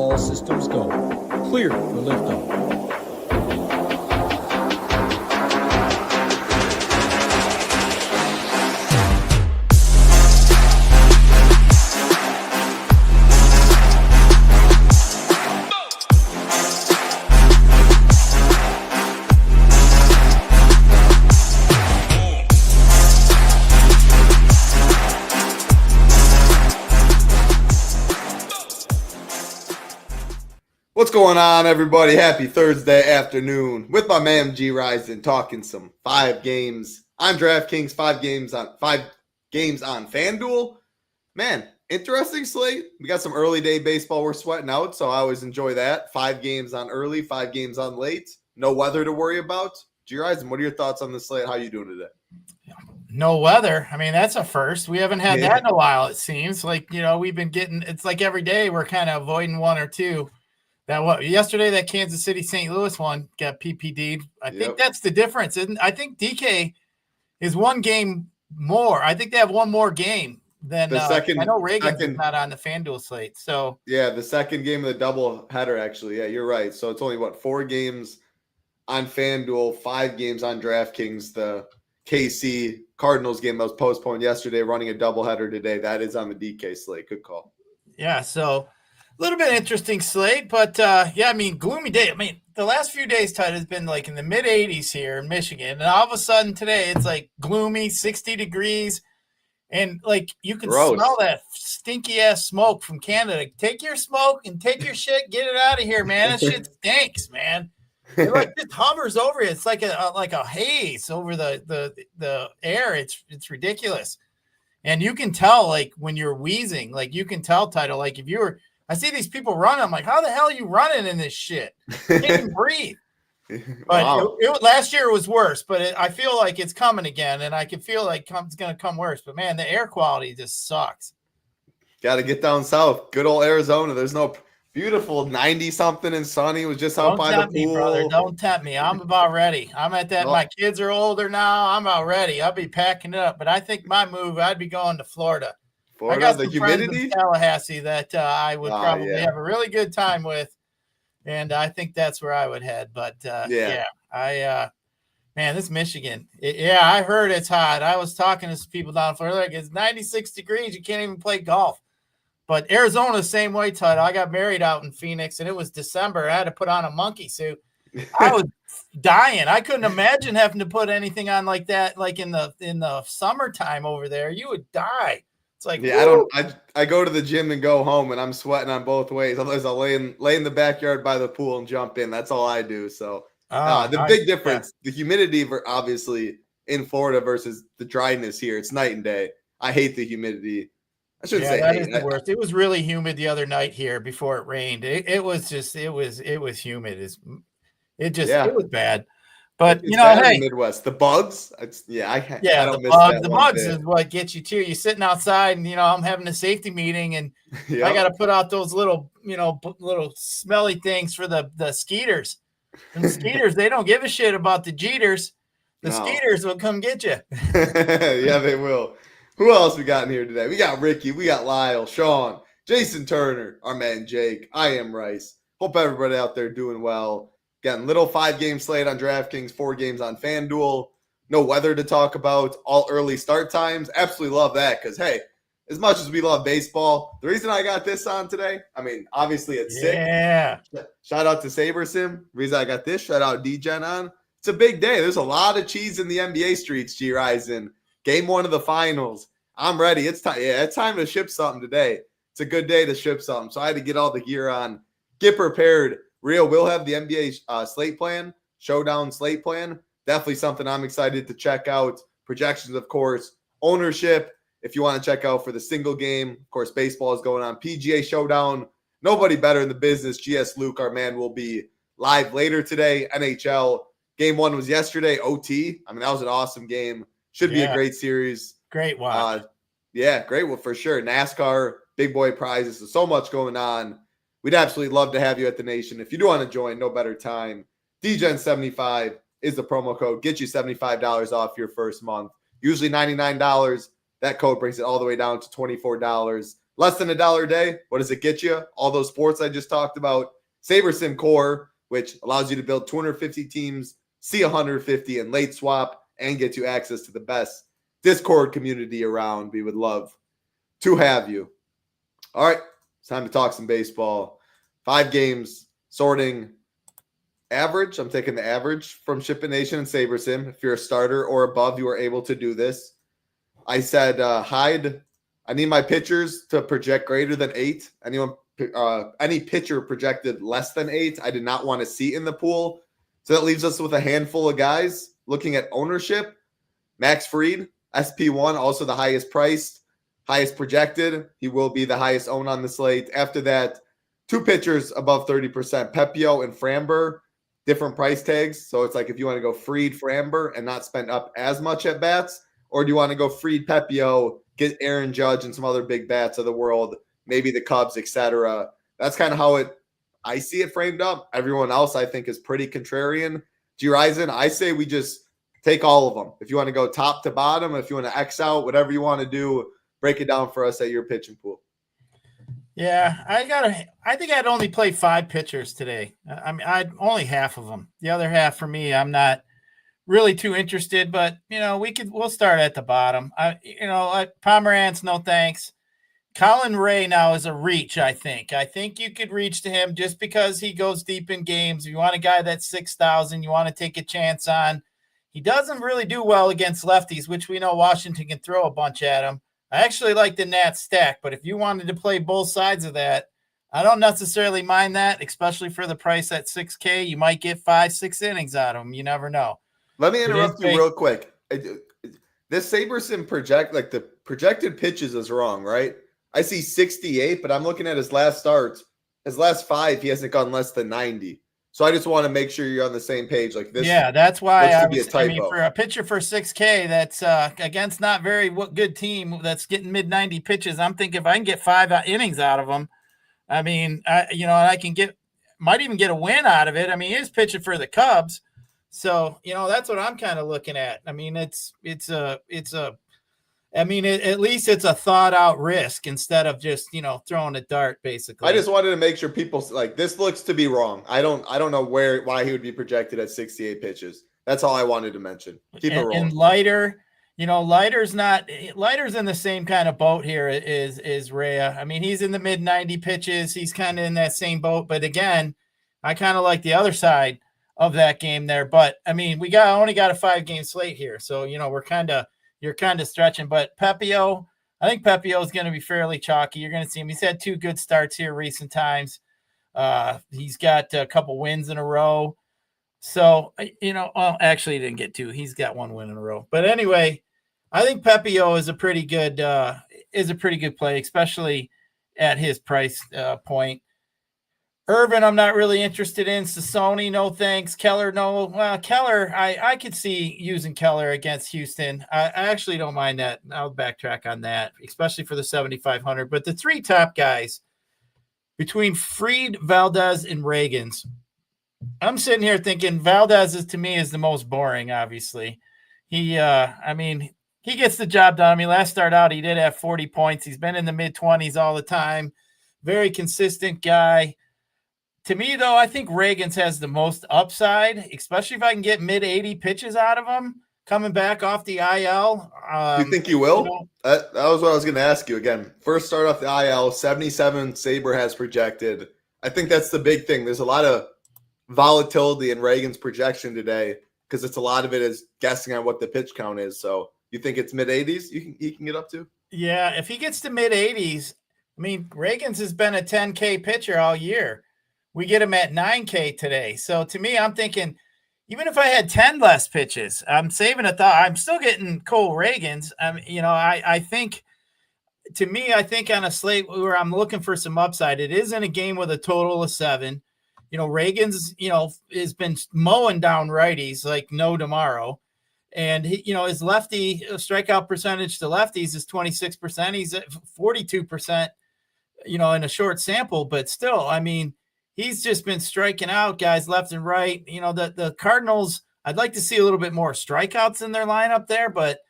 All systems go. Clear for liftoff. What's going on, everybody? Happy Thursday afternoon with my man Gyiraszin talking some 5 games on DraftKings, 5 games on FanDuel. Man, interesting slate. We got some early day baseball we're sweating out, so I always enjoy that. 5 games on early, 5 games on late. No weather to worry about. Gyiraszin, what are your thoughts on the slate? How you doing today? No weather. I mean, that's a first. We haven't had that in a while, it seems. Like, we've been getting – it's like every day we're kind of avoiding one or two. Yesterday, that Kansas City St. Louis one got PPD'd. I think that's the difference. I think DK is one game more. I think they have one more game than the second. I know Reagan's not on the FanDuel slate. So yeah, the second game of the double header, actually. Yeah, you're right. So it's only 4 games on FanDuel, 5 games on DraftKings. The KC Cardinals game that was postponed yesterday, running a double header today. That is on the DK slate. Good call. Yeah, so a little bit interesting slate, but gloomy day. I mean, the last few days, Todd, has been like in the mid 80s here in Michigan, and all of a sudden today it's like gloomy, 60 degrees, and like you can smell that stinky ass smoke from Canada. Take your smoke and take your shit, get it out of here, man. That shit stinks, man. It like just hovers over it. It's like a haze over the air. It's ridiculous, and you can tell like when you're wheezing, like you can tell, Title, like if you were. I see these people running. I'm like, how the hell are you running in this shit? You can't even breathe. But wow. Last year it was worse, but I feel like it's coming again, and I can feel like it's going to come worse. But, man, the air quality just sucks. Got to get down south. Good old Arizona. There's no beautiful 90-something and sunny. It was just out by the pool. Don't tempt me, brother. Don't tempt me. I'm about ready. I'm at that. My kids are older now. I'm about ready. I'll be packing it up. But I think my move, I'd be going to Florida. I got the some humidity friends in Tallahassee that I would probably have a really good time with, and I think that's where I would head. But man, this Michigan, I heard it's hot. I was talking to some people down in Florida, like it's 96 degrees. You can't even play golf. But Arizona, the same way, Todd. I got married out in Phoenix, and it was December. I had to put on a monkey suit. I was dying. I couldn't imagine having to put anything on like that, like in the summertime over there. You would die. It's like, I go to the gym and go home, and I'm sweating on both ways. Otherwise, I'll lay in the backyard by the pool and jump in. That's all I do. So the big difference, the humidity, obviously in Florida versus the dryness here, it's night and day. I hate the humidity. I shouldn't say that is the worst. It was really humid the other night here before it rained. It was humid. It was bad. But it's bad in the Midwest, the bugs. I don't miss that. The bugs is what gets you too. You're sitting outside, and I'm having a safety meeting, and I got to put out those little smelly things for the skeeters. And the skeeters, they don't give a shit about the Jeters. The skeeters will come get you. Yeah, they will. Who else we got in here today? We got Ricky, we got Lyle, Sean, Jason Turner, our man Jake. I am Rice. Hope everybody out there doing well. Again, little 5-game slate on DraftKings, 4 games on FanDuel. No weather to talk about. All early start times. Absolutely love that because, hey, as much as we love baseball, the reason I got this on today, I mean, obviously it's sick. Yeah. Shout out to SaberSim. The reason I got this, shout out D-Gen on. It's a big day. There's a lot of cheese in the NBA streets, Gyiraszin. Game 1 of the finals. I'm ready. It's time. Yeah, it's time to ship something today. It's a good day to ship something. So I had to get all the gear on. Get prepared. Rio will have the NBA slate plan, showdown slate plan. Definitely something I'm excited to check out. Projections, of course. Ownership, if you want to check out for the single game. Of course, baseball is going on. PGA showdown. Nobody better in the business. GS Luke, our man, will be live later today. NHL. Game 1 was yesterday. OT. I mean, that was an awesome game. Should be a great series. Great watch. Great one for sure. NASCAR, big boy prizes. There's so much going on. We'd absolutely love to have you at the Nation. If you do want to join, no better time. DGen75 is the promo code. Get you $75 off your first month. Usually $99. That code brings it all the way down to $24. Less than $1 a day. What does it get you? All those sports I just talked about. SaberSim Core, which allows you to build 250 teams, see 150 in late swap, and get you access to the best Discord community around. We would love to have you. All right, it's time to talk some baseball. 5 games, sorting average. I'm taking the average from SHIPIT Nation and SaberSim. If you're a starter or above, you are able to do this. I said hide. I need my pitchers to project greater than 8. Any pitcher projected less than 8, I did not want to see in the pool. So that leaves us with a handful of guys. Looking at ownership, Max Fried, SP1, also the highest priced, highest projected. He will be the highest owned on the slate. After that, 2 pitchers above 30%, Pepio and Framber, different price tags. So it's like if you want to go Fried, Framber, and not spend up as much at bats, or do you want to go Fried, Pepio, get Aaron Judge and some other big bats of the world, maybe the Cubs, etc. That's kind of how I see it framed up. Everyone else, I think, is pretty contrarian. Gyiraszin, I say we just take all of them. If you want to go top to bottom, if you want to X out, whatever you want to do, break it down for us at your pitching pool. Yeah, I think I'd only play 5 pitchers today. I mean, I'd only half of them. The other half for me, I'm not really too interested, but we'll start at the bottom. Pomerantz, no thanks. Colin Ray now is a reach, I think. I think you could reach to him just because he goes deep in games. If you want a guy that's 6,000, you want to take a chance on. He doesn't really do well against lefties, which we know Washington can throw a bunch at him. I actually like the Nats stack, but if you wanted to play both sides of that, I don't necessarily mind that, especially for the price at $6K. You might get 5-6 innings out of him. You never know. Let me interrupt you real quick. This SaberSim the projected pitches is wrong, right? I see 68, but I'm looking at his last starts. His last 5, he hasn't gone less than 90. So I just want to make sure you're on the same page. Like this, yeah, that's why I mean, for a pitcher for $6K, that's against not very good team that's getting mid-90 pitches. I'm thinking if I can get 5 innings out of him, I mean, I can might even get a win out of it. I mean, he is pitching for the Cubs, so that's what I'm kind of looking at. I mean, at least it's a thought out risk instead of just, throwing a dart basically. I just wanted to make sure people this looks to be wrong. I don't know why he would be projected at 68 pitches. That's all I wanted to mention. Keep it rolling. And Leiter, Leiter's in the same kind of boat here is Rhea. I mean, he's in the mid 90 pitches. He's kind of in that same boat, but again, I kind of like the other side of that game there. But I mean, we only got a 5-game slate here. So, you're kind of stretching, but Pepio, I think Pepio is going to be fairly chalky. You're going to see him. He's had 2 good starts here recent times. He's got a couple wins in a row. So, actually he didn't get 2. He's got 1 win in a row. But anyway, I think Pepio is a pretty good play, especially at his price point. Irvin, I'm not really interested in. Sassoni, no thanks. Keller, no. Well, Keller, I could see using Keller against Houston. I actually don't mind that. I'll backtrack on that, especially for the 7,500. But the 3 top guys between Fried, Valdez, and Reagans, I'm sitting here thinking Valdez to me is the most boring, obviously. He gets the job done. I mean, last start out, he did have 40 points. He's been in the mid-20s all the time. Very consistent guy. To me, though, I think Reagans has the most upside, especially if I can get mid-80 pitches out of him coming back off the IL. You think you will? That was what I was going to ask you again. First start off the IL, 77 Saber has projected. I think that's the big thing. There's a lot of volatility in Reagan's projection today because a lot of it is guessing on what the pitch count is. So you think it's mid-80s he can get up to? Yeah, if he gets to mid-80s, I mean, Reagan's has been a 10K pitcher all year. We get him at 9K today. So to me, I'm thinking, even if I had 10 less pitches, I'm saving a thought. I'm still getting Cole Reagans. I think on a slate where I'm looking for some upside, it is in a game with a total of 7. Reagans, has been mowing down righties like no tomorrow. And his lefty strikeout percentage to lefties is 26%. He's at 42%, in a short sample, but still, I mean, he's just been striking out guys left and right. The Cardinals, I'd like to see a little bit more strikeouts in their lineup there, but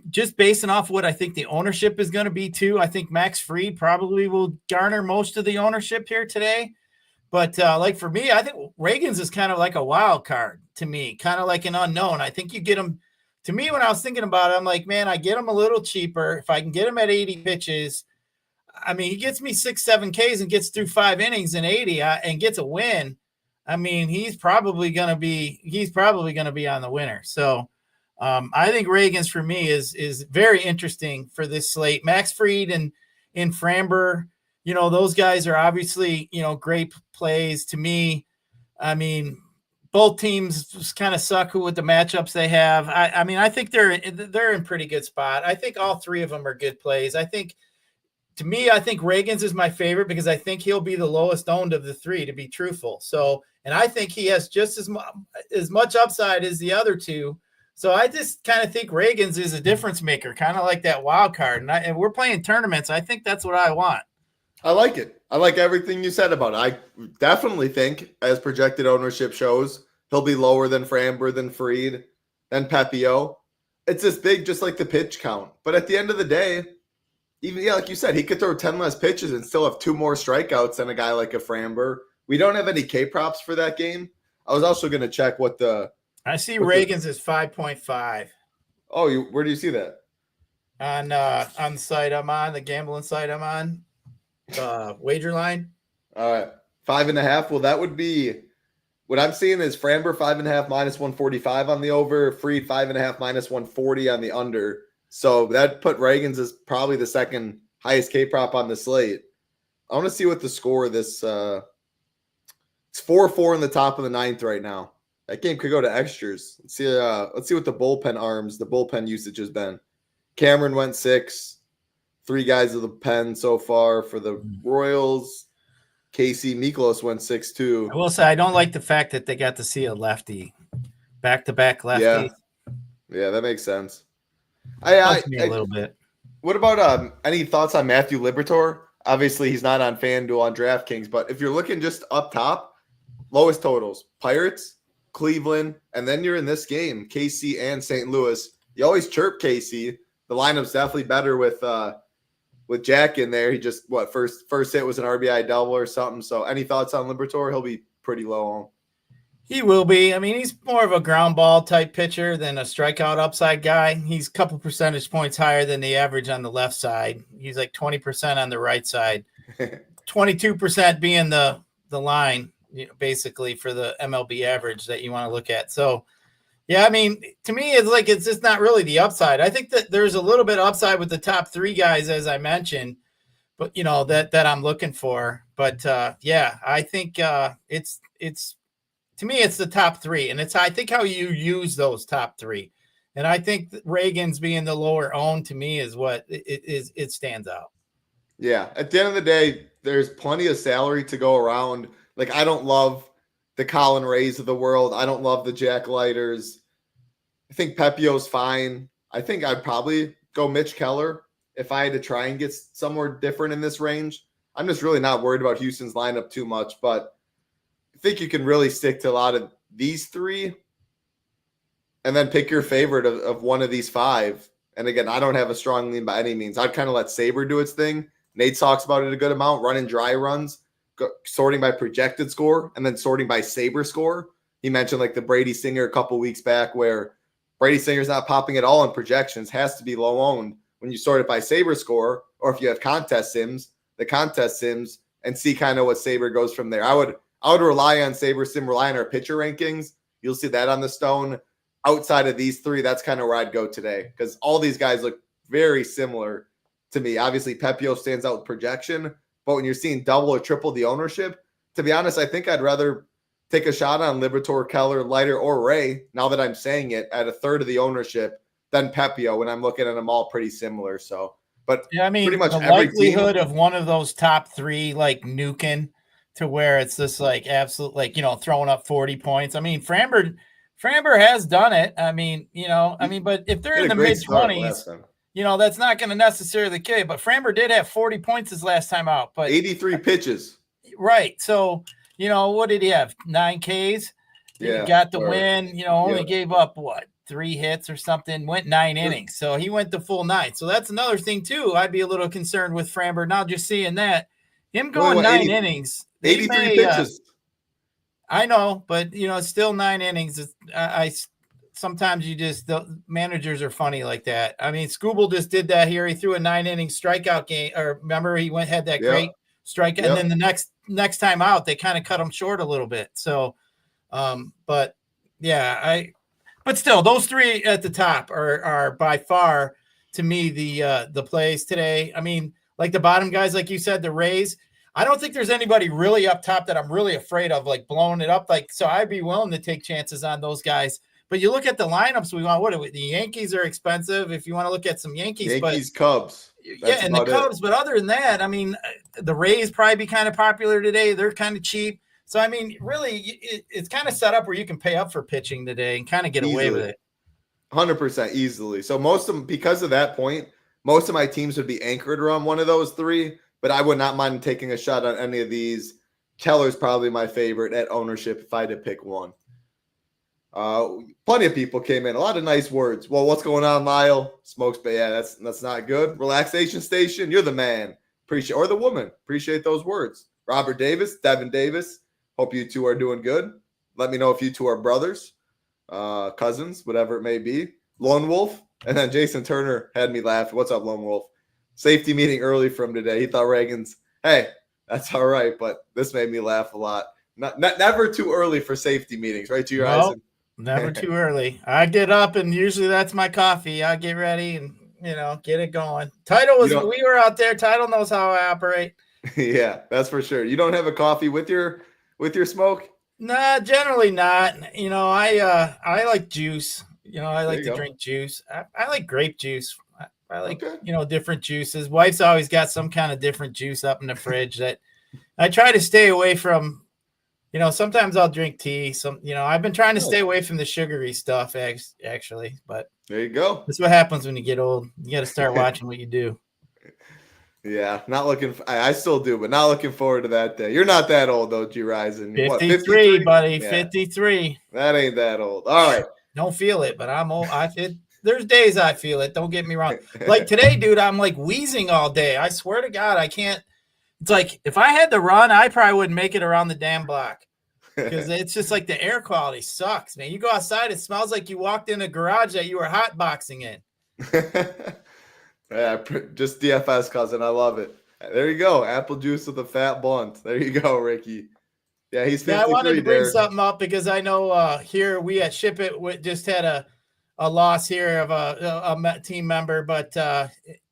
Just basing off what I think the ownership is going to be too. I think Max Fried probably will garner most of the ownership here today. But like for me, I think Reagan's is kind of like a wild card to me, kind of like an unknown. I think you get him. To me, when I was thinking about it, I'm like, man, I get him a little cheaper. If I can get him at 80 pitches, I mean, he gets me 6-7 Ks and gets through 5 innings in 80 and gets a win. I mean, he's probably going to be on the winner. So I think Reagan's for me is very interesting for this slate. Max Fried and Framber, those guys are obviously, great plays to me. I mean, both teams just kind of suck with the matchups they have. I mean, I think they're in pretty good spot. I think all three of them are good plays. I think Reagan's is my favorite because I think he'll be the lowest owned of the three, to be truthful. So, and I think he has just as much upside as the other two. So I just kind of think Reagan's is a difference maker, kind of like that wild card. And we're playing tournaments. I think that's what I want. I like it. I like everything you said about it. I definitely think, as projected ownership shows, he'll be lower than Framber, than Fried, than Pepio. It's this big, just like the pitch count. But at the end of the day, even like you said, he could throw 10 less pitches and still have 2 more strikeouts than a guy like a Framber. We don't have any K props for that game. I was also going to check what I see Reagan's is 5.5. Oh, where do you see that? On the site I'm on, the gambling site I'm on. Wager line. All right. 5.5. Well, that would be what I'm seeing is Framber 5.5 minus 145 on the over, Fried 5.5 minus 140 on the under. So that put Reagan's as probably the second highest K prop on the slate. I want to see what the score of this. It's 4-4 in the top of the 9th right now. That game could go to extras. Let's see what the bullpen usage has been. Cameron went 6. 3 guys of the pen so far for the Royals. Casey Miklos went 6 too. I will say I don't like the fact that they got to see a lefty, back-to-back lefty. Yeah, that makes sense. A little bit. What about any thoughts on Matthew Liberatore? Obviously, he's not on FanDuel on DraftKings, but if you're looking just up top, lowest totals: Pirates, Cleveland, and then you're in this game, KC and St. Louis. You always chirp KC. The lineup's definitely better with Jack in there. He just first hit was an RBI double or something. So any thoughts on Liberatore? He'll be pretty low on. He will be. I mean, he's more of a ground ball type pitcher than a strikeout upside guy. He's a couple percentage points higher than the average on the left side. He's like 20% on the right side, 22% being the line, basically for the MLB average that you want to look at. So, yeah, I mean, to me, it's just not really the upside. I think that there's a little bit of upside with the top 3 guys, as I mentioned, but that I'm looking for. But yeah, I think it's to me, it's the top 3, and it's I think how you use those top 3, and I think Reagan's being the lower owned to me is what it stands out. Yeah, at the end of the day, there's plenty of salary to go around. Like, I don't love the Colin Rays of the world. I don't love the Jack Lighters. I think Pepio's fine. I think I'd probably go Mitch Keller if I had to try and get somewhere different in this range. I'm just really not worried about Houston's lineup too much, but I think you can really stick to a lot of these 3 and then pick your favorite of one of these 5. And again, I don't have a strong lean by any means. I'd kind of let Sabre do its thing. Nate talks about it a good amount, running dry runs, sorting by projected score, and then sorting by Sabre score. He mentioned like the Brady Singer a couple weeks back where Brady Singer's not popping at all in projections, has to be low owned when you sort it by Sabre score, or if you have contest sims, and see kind of what Sabre goes from there. I would rely on Sabre sim, rely on our pitcher rankings. You'll see that on the stone. Outside of these 3, that's kind of where I'd go today because all these guys look very similar to me. Obviously, Pepio stands out with projection, but when you're seeing double or triple the ownership, to be honest, I think I'd rather take a shot on Liberatore, Keller, Leiter, or Ray, now that I'm saying it, at a third of the ownership than Pepio when I'm looking at them all pretty similar. So, but yeah, I mean, pretty much the every likelihood team, of one of those top 3 like nuking to where it's just like absolute, like, throwing up 40 points. I mean, Framber has done it. I mean, but if they're in the mid 20s, that's not going to necessarily kill you. But Framber did have 40 points his last time out, but 83 pitches. Right. So, what did he have? 9 Ks. Yeah. He got the win. Only gave up 3 hits or something, went 9 innings. So he went the full 9. So that's another thing too. I'd be a little concerned with Framber now just seeing that. Him going 9 innings. 83 pitches. I know, but it's still 9 innings. I sometimes the managers are funny like that. I mean, Scooble just did that here. He threw a 9-inning strikeout game. Or remember, he had that great strikeout, and then the next time out, they kind of cut him short a little bit. So, but still, those 3 at the top are by far to me the plays today. I mean, like the bottom guys, like you said, the Rays. I don't think there's anybody really up top that I'm really afraid of, like blowing it up. So I'd be willing to take chances on those guys. But you look at the lineups we want. The Yankees are expensive. If you want to look at some Yankees, Cubs. And the Cubs. But other than that, I mean, the Rays probably be kind of popular today. They're kind of cheap. So, I mean, really, it's kind of set up where you can pay up for pitching today and kind of get away with it. 100% easily. So because of that point, most of my teams would be anchored around one of those 3. But I would not mind taking a shot on any of these. Keller's probably my favorite at ownership if I had to pick one. Plenty of people came in. A lot of nice words. Well, what's going on, Lyle? Smokes, but yeah, that's not good. Relaxation Station, you're the man. Or the woman. Appreciate those words. Robert Davis, Devin Davis. Hope you two are doing good. Let me know if you two are brothers, cousins, whatever it may be. Lone Wolf. And then Jason Turner had me laugh. What's up, Lone Wolf? Safety meeting early from today. He thought Reagan's, hey, that's all right, but this made me laugh a lot. Never too early for safety meetings, right, Gyiraszin? Never too early. I get up, and usually that's my coffee. I get ready and, get it going. We were out there. Title knows how I operate. Yeah, that's for sure. You don't have a coffee with your smoke? Nah, generally not. I like juice. I like to drink juice. I like grape juice. I like, different juices. Wife's always got some kind of different juice up in the fridge that I try to stay away from. Sometimes I'll drink tea. I've been trying to stay away from the sugary stuff, actually. But there you go. That's what happens when you get old. You got to start watching what you do. Yeah, not looking. I still do, but not looking forward to that day. You're not that old, though, Gyiraszin. 53, buddy. Yeah. 53. That ain't that old. All right. Don't feel it, but I'm old. There's days I feel it. Don't get me wrong. Like today, dude, I'm like wheezing all day. I swear to God, I can't. It's like if I had to run, I probably wouldn't make it around the damn block because it's just like the air quality sucks, man. You go outside, it smells like you walked in a garage that you were hotboxing in. Yeah, just DFS, cousin. I love it. There you go. Apple juice with a fat blunt. There you go, Ricky. Yeah, he's 53. Yeah, I wanted to bring something up because I know here we at SHIPIT just had a loss here of a team member, but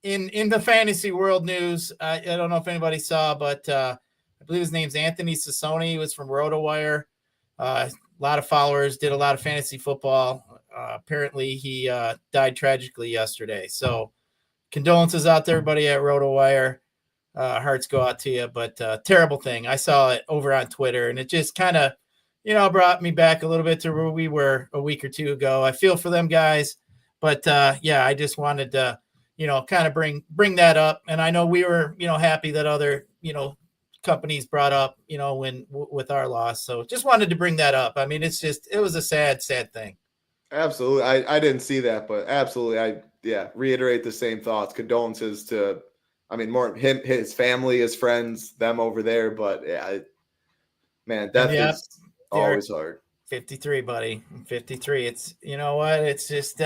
in the fantasy world news, I don't know if anybody saw, but I believe his name's Anthony Sassoni. He was from RotoWire. A lot of followers, did a lot of fantasy football. Apparently, he died tragically yesterday. So condolences out to everybody at RotoWire. Hearts go out to you, but terrible thing. I saw it over on Twitter, and it just kind of, brought me back a little bit to where we were a week or two ago. I feel for them guys, but I just wanted to, kind of bring that up. And I know we were, happy that other, companies brought up, with our loss. So just wanted to bring that up. I mean, it was a sad thing. Absolutely. I didn't see that, but absolutely. Reiterate the same thoughts. Condolences to, more him, his family, his friends, them over there. But death is always hard. 53, buddy. 53. It's, it's just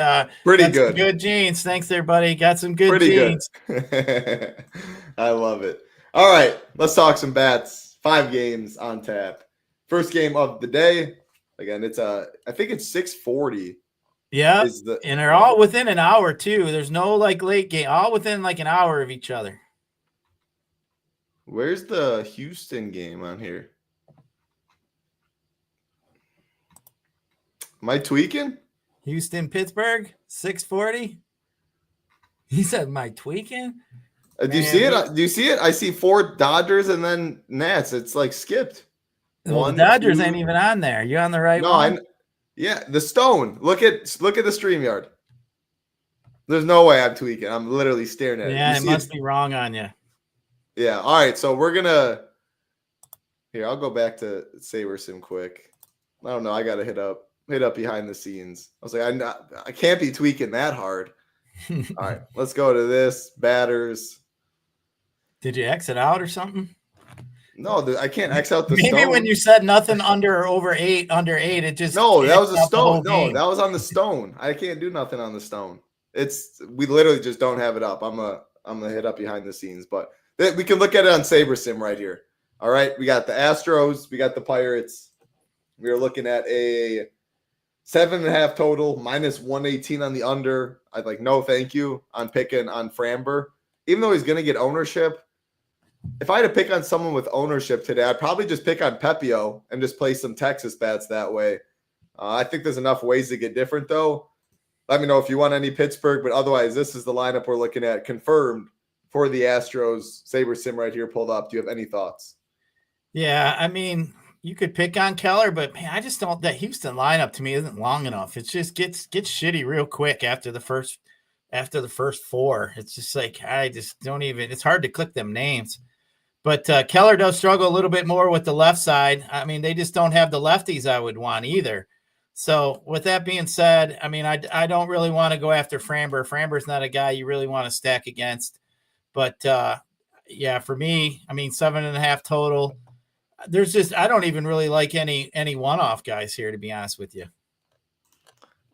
pretty good. Good genes. Thanks there, buddy. Got some good genes. Good. I love it. All right, let's talk some bats. 5 games on tap. First game of the day. Again, I think it's 6:40. Yeah, and they're all within an hour too. There's no late game. All within an hour of each other. Where's the Houston game on here? Am I tweaking? Houston, Pittsburgh, 6:40. He said, "Am I tweaking?" Do you see it? Do you see it? I see 4 Dodgers and then Nats. It's skipped. Well, the Dodgers ain't even on there. You on the right one? Yeah, the Stone. Look at the StreamYard. There's no way I'm tweaking. I'm literally staring at it. Yeah, it must be wrong on you. Yeah. All right. So we're gonna. Here, I'll go back to SaberSim quick. I don't know. I gotta hit up hit up behind the scenes. I was like, I can't be tweaking that hard. All right, let's go to this. Batters. Did you exit out or something? No, I can't X out the Maybe stone. when you said nothing under eight, it just no, that was a X'd out the whole stone. No, game. that was on the stone. I can't do nothing on the stone. We literally just don't have it up. I'm gonna hit up behind the scenes, but we can look at it on SaberSim right here. All right, we got the Astros, we got the Pirates. We are looking at a 7.5 total, minus 118 on the under. I'd like no thank you on picking on Framber, even though he's gonna get ownership. If I had to pick on someone with ownership today, I'd probably just pick on Pepio and just play some Texas bats that way. I think there's enough ways to get different, though. Let me know if you want any Pittsburgh, but otherwise, this is the lineup we're looking at confirmed for the Astros. SaberSim right here pulled up. Do you have any thoughts? Yeah, I mean, you could pick on Keller, but man, I just don't. That Houston lineup to me isn't long enough. It just gets shitty real quick after the first four. It's just like I just don't even. It's hard to click them names. But Keller does struggle a little bit more with the left side. I mean, they just don't have the lefties I would want either. So with that being said, I mean, I don't really want to go after Framber. Framber's not a guy you really want to stack against. But, yeah, for me, I mean, 7.5 total. There's just I don't even really like any one-off guys here, to be honest with you.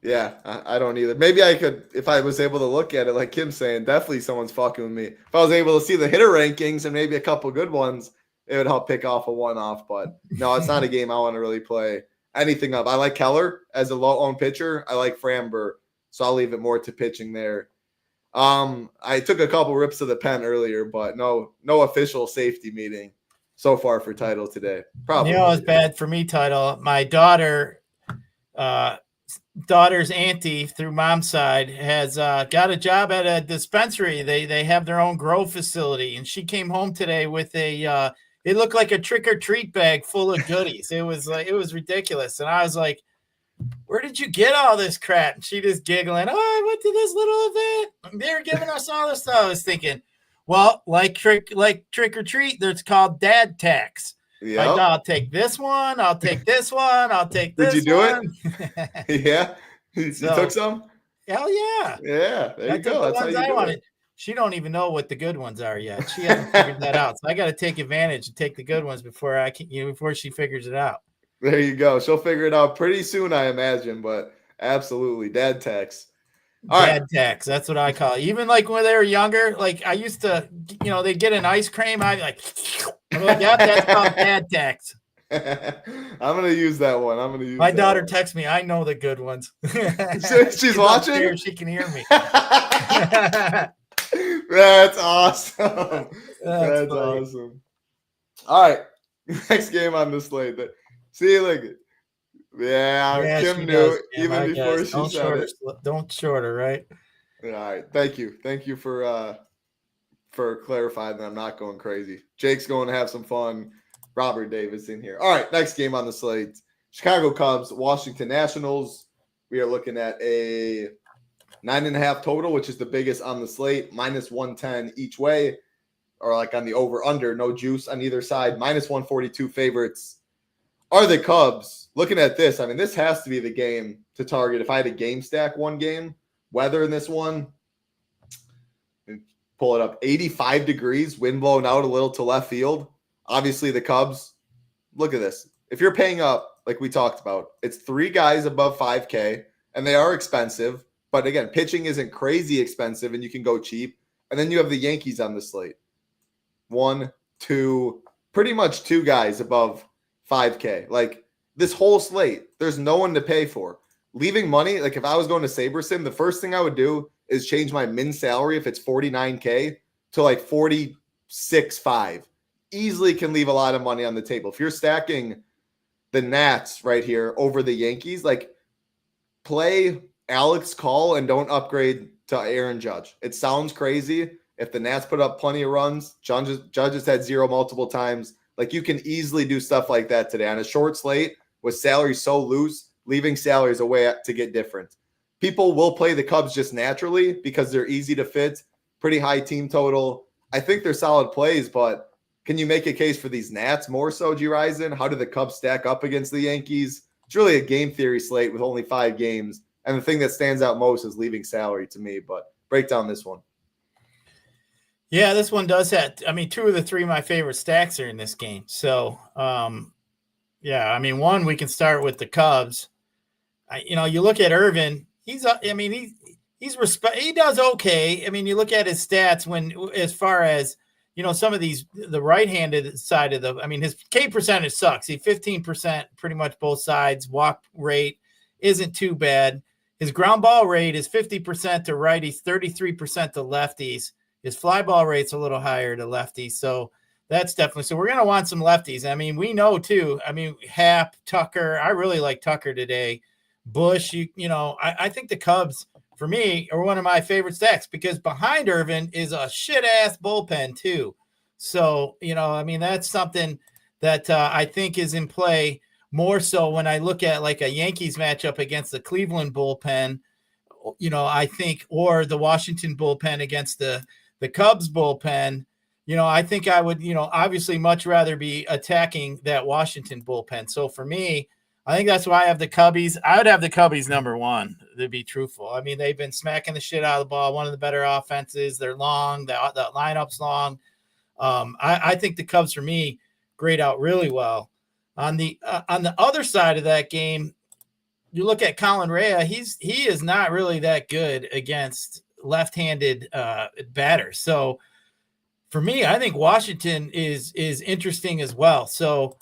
Yeah, I don't either. Maybe I could, if I was able to look at it, like Kim's saying, definitely someone's fucking with me. If I was able to see the hitter rankings and maybe a couple good ones, it would help pick off a one-off. But no, it's not a game I want to really play anything up. I like Keller as a low-owned pitcher. I like Framber, so I'll leave it more to pitching there. I took a couple rips of the pen earlier, but no official safety meeting so far for title today. Probably. You know, it's bad for me, title. My daughter's auntie through mom's side has got a job at a dispensary. They have their own grow facility, and she came home today with it looked like a trick or treat bag full of goodies. It was ridiculous. And I was like, where did you get all this crap? And she just giggling. Oh, I went to this little event. They were giving us all this stuff. I was thinking, well, like trick or treat, that's called dad tax. Yep. Like, I'll take this one. I'll take this one. I'll take this one. Did you do it? Yeah. You took some? Hell yeah. Yeah. There you go. That's how you do it. She don't even know what the good ones are yet. She hasn't figured that out. So I got to take advantage and take the good ones before before she figures it out. There you go. She'll figure it out pretty soon, I imagine, but absolutely. Dad tax. Dad tax. That's what I call it. Even like when they were younger, like I used to, they'd get an ice cream. I'd be like, yeah, that's called dad tax. I'm going to use that one. My daughter texts me. I know the good ones. She's watching? She can hear me. That's awesome. That's awesome. All right. Next game on the slate. See, look. Yeah, Kim knew even before she said it. Don't short her, right? All right. Thank you for clarifying that I'm not going crazy. Jake's going to have some fun. Robert Davis in here. All right, next game on the slate. Chicago Cubs, Washington Nationals. We are looking at a 9.5 total, which is the biggest on the slate, minus 110 each way, or like on the over-under, no juice on either side, minus 142 favorites are the Cubs. Looking at this, I mean, this has to be the game to target. If I had a game stack one game, weather in this one, pull it up, 85 degrees, wind blowing out a little to left field. Obviously, the Cubs, look at this. If you're paying up, like we talked about, it's 3 guys above 5K, and they are expensive. But again, pitching isn't crazy expensive, and you can go cheap. And then you have the Yankees on the slate. 1, 2, pretty much 2 guys above 5K. Like, this whole slate, there's no one to pay for. Leaving money, like if I was going to SaberSim, the first thing I would do is change my min salary if it's 49K to like 46.5. Easily can leave a lot of money on the table. If you're stacking the Nats right here over the Yankees, like play Alex Call and don't upgrade to Aaron Judge. It sounds crazy. If the Nats put up plenty of runs, Judge has had 0 multiple times. Like you can easily do stuff like that today on a short slate with salary so loose. Leaving salary is a way to get different. People will play the Cubs just naturally because they're easy to fit, pretty high team total. I think they're solid plays, but can you make a case for these Nats more so, Gyiraszin? How do the Cubs stack up against the Yankees? It's really a game theory slate with only 5 games. And the thing that stands out most is leaving salary to me. But break down this one. Yeah, this one does have, 2 of the 3 of my favorite stacks are in this game. So, one, we can start with the Cubs. You look at Irvin, he does okay. You look at his stats as far as, some of the right-handed side of his K percentage sucks. He 15%, pretty much both sides. Walk rate isn't too bad. His ground ball rate is 50% to righties, 33% to lefties. His fly ball rate's a little higher to lefties. So that's definitely, so we're going to want some lefties. We know too, Happ, Tucker, I really like Tucker today. Bush, I think the Cubs for me are one of my favorite stacks because behind Irvin is a shit ass bullpen too. So, that's something that I think is in play more so when I look at like a Yankees matchup against the Cleveland bullpen, I think, or the Washington bullpen against the Cubs bullpen, I think I would, obviously much rather be attacking that Washington bullpen. So for me, I think that's why I have the Cubbies. I would have the Cubbies number 1, to be truthful. They've been smacking the shit out of the ball. One of the better offenses. They're long. The lineup's long. I think the Cubs, for me, grade out really well. On the other side of that game, you look at Colin Rea. He is not really that good against left-handed batters. So for me, I think Washington is interesting as well. So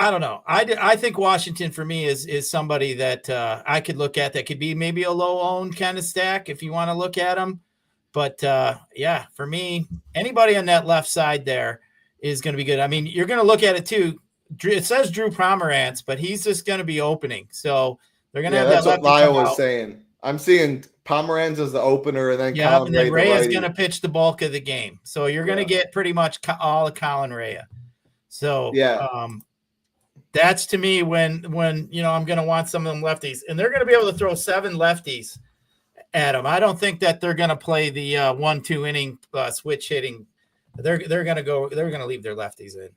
I don't know. I think Washington for me is somebody that I could look at that could be maybe a low-owned kind of stack if you want to look at them. But for me, anybody on that left side there is going to be good. You're going to look at it too. It says Drew Pomeranz, but he's just going to be opening. So they're going to have that's that. That's what Lyle was saying. I'm seeing Pomeranz as the opener, and then Colin Rea. Rea is going to pitch the bulk of the game. So you're going to get pretty much all of Colin Rea. So that's to me when I'm going to want some of them lefties, and they're going to be able to throw 7 lefties at them. I don't think that they're going to play the 1-2 inning switch hitting. They're going to leave their lefties in.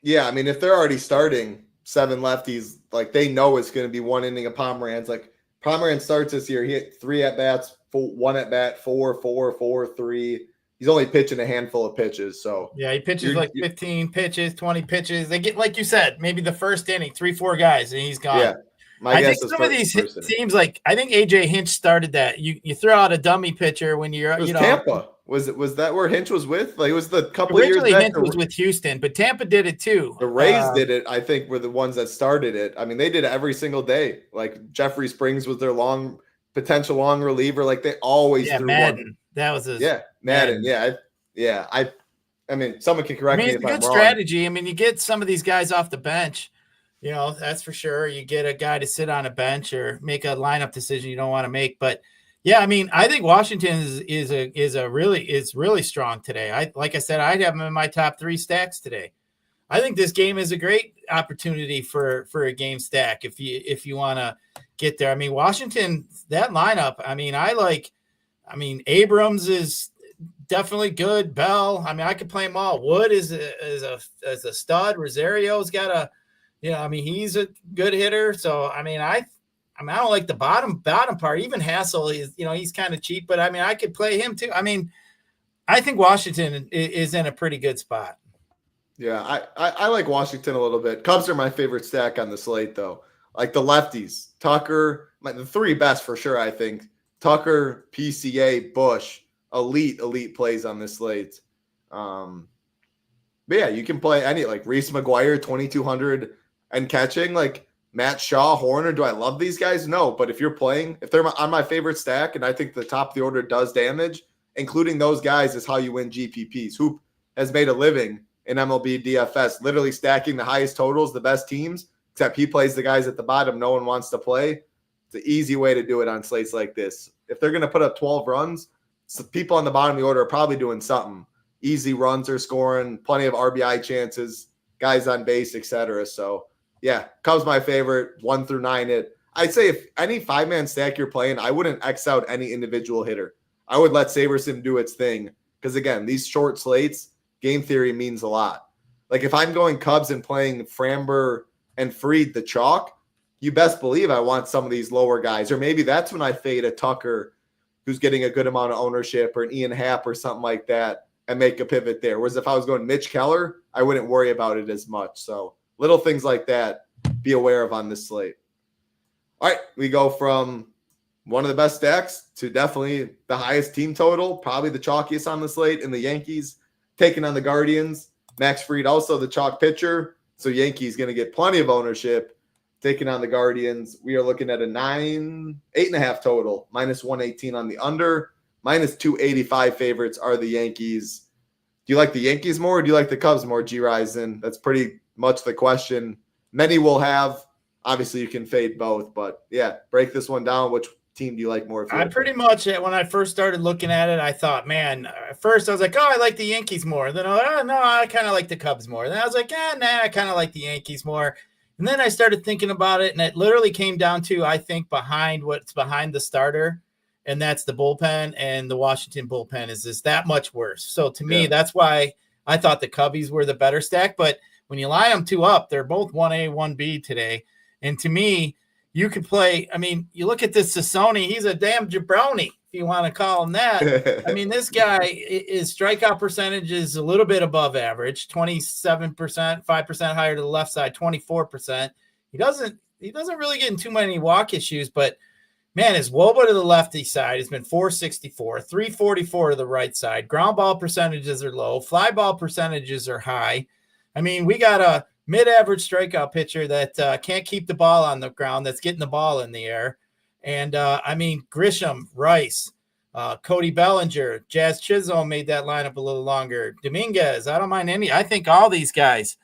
Yeah, if they're already starting 7 lefties, like they know it's going to be 1 inning of Pomeranz. Like Pomeranz starts this year, he hit 3 at bats, 1 at bat, 4, 3. He's only pitching a handful of pitches. So yeah, he pitches 15 pitches, 20 pitches. They get, like you said, maybe the first inning, 3-4 guys, and he's gone. Yeah. I think some of these teams, like I think AJ Hinch started that. You throw out a dummy pitcher when you're Tampa. Was that where Hinch was with? Like it was the couple of years back. Hinch was with Houston, but Tampa did it too. The Rays did it, I think, were the ones that started it. They did it every single day. Like Jeffrey Springs was their potential long reliever. Like they always threw Madden. one. That was Madden. Someone can correct me if I'm wrong. It's a good strategy. You get some of these guys off the bench. That's for sure. You get a guy to sit on a bench or make a lineup decision you don't want to make. But yeah, I think Washington is really strong today. Like I said, I'd have them in my top 3 stacks today. I think this game is a great opportunity for a game stack if you want to get there. Washington, that lineup. Abrams is definitely good. Bell. I could play them all. Wood is a stud. Rosario's got a. He's a good hitter. So, I don't like the bottom part. Even Hassel is, he's kind of cheap, but I could play him too. I think Washington is in a pretty good spot. Yeah, I like Washington a little bit. Cubs are my favorite stack on the slate, though. Like the lefties, Tucker, the 3 best for sure, I think. Tucker, PCA, Bush, elite plays on this slate. But yeah, you can play any, like Reese McGuire, 2,200 and catching, like Matt Shaw, Horner. Do I love these guys? No, but if they're on my favorite stack, and I think the top of the order does damage, including those guys is how you win GPPs. Hoop has made a living in MLB DFS, literally stacking the highest totals, the best teams, except he plays the guys at the bottom no one wants to play. It's an easy way to do it on slates like this. If they're going to put up 12 runs, so people on the bottom of the order are probably doing something. Easy runs are scoring, plenty of RBI chances, guys on base, etc. So, yeah, Cubs my favorite, 1 through 9. I'd say if any 5-man stack you're playing, I wouldn't X out any individual hitter. I would let SaberSim do its thing because, again, these short slates, game theory means a lot. Like if I'm going Cubs and playing Framber, and Fried the chalk, you best believe I want some of these lower guys. Or maybe that's when I fade a Tucker who's getting a good amount of ownership, or an Ian Happ or something like that, and make a pivot there. Whereas if I was going Mitch Keller, I wouldn't worry about it as much. So little things like that, be aware of on this slate. All right, we go from one of the best stacks to definitely the highest team total, probably the chalkiest on the slate in the Yankees, taking on the Guardians. Max Fried also the chalk pitcher, so Yankees going to get plenty of ownership. Taking on the Guardians, we are looking at a 8.5 total, minus 118 on the under, minus 285 favorites are the Yankees. Do you like the Yankees more, or do you like the Cubs more, Gyiraszin? That's pretty much the question many will have. Obviously, you can fade both, but yeah, break this one down. Which team do you like more? I pretty much, when I first started looking at it, I thought, man, at first I was like, oh, I like the Yankees more. Then I was like, oh, no, I kind of like the Cubs more. Then I was like, I kind of like the Yankees more. And then I started thinking about it, and it literally came down to, I think, what's behind the starter, and that's the bullpen, and the Washington bullpen is that much worse. So to me, that's why I thought the Cubbies were the better stack. But when you line them two up, they're both 1A, 1B today. And to me, you could play, I mean, you look at this Sassoni, he's a damn jabroni, if you want to call him that. I mean, this guy, his strikeout percentage is a little bit above average, 27%, 5% higher to the left side, 24%. He doesn't really get in too many walk issues, but man, his WOBA to the lefty side has been 464, 344 to the right side. Ground ball percentages are low. Fly ball percentages are high. I mean, we got a mid-average strikeout pitcher that can't keep the ball on the ground, that's getting the ball in the air. And, I mean, Grisham, Rice, Cody Bellinger, Jazz Chisholm made that lineup a little longer. Dominguez, I don't mind any. I think all these guys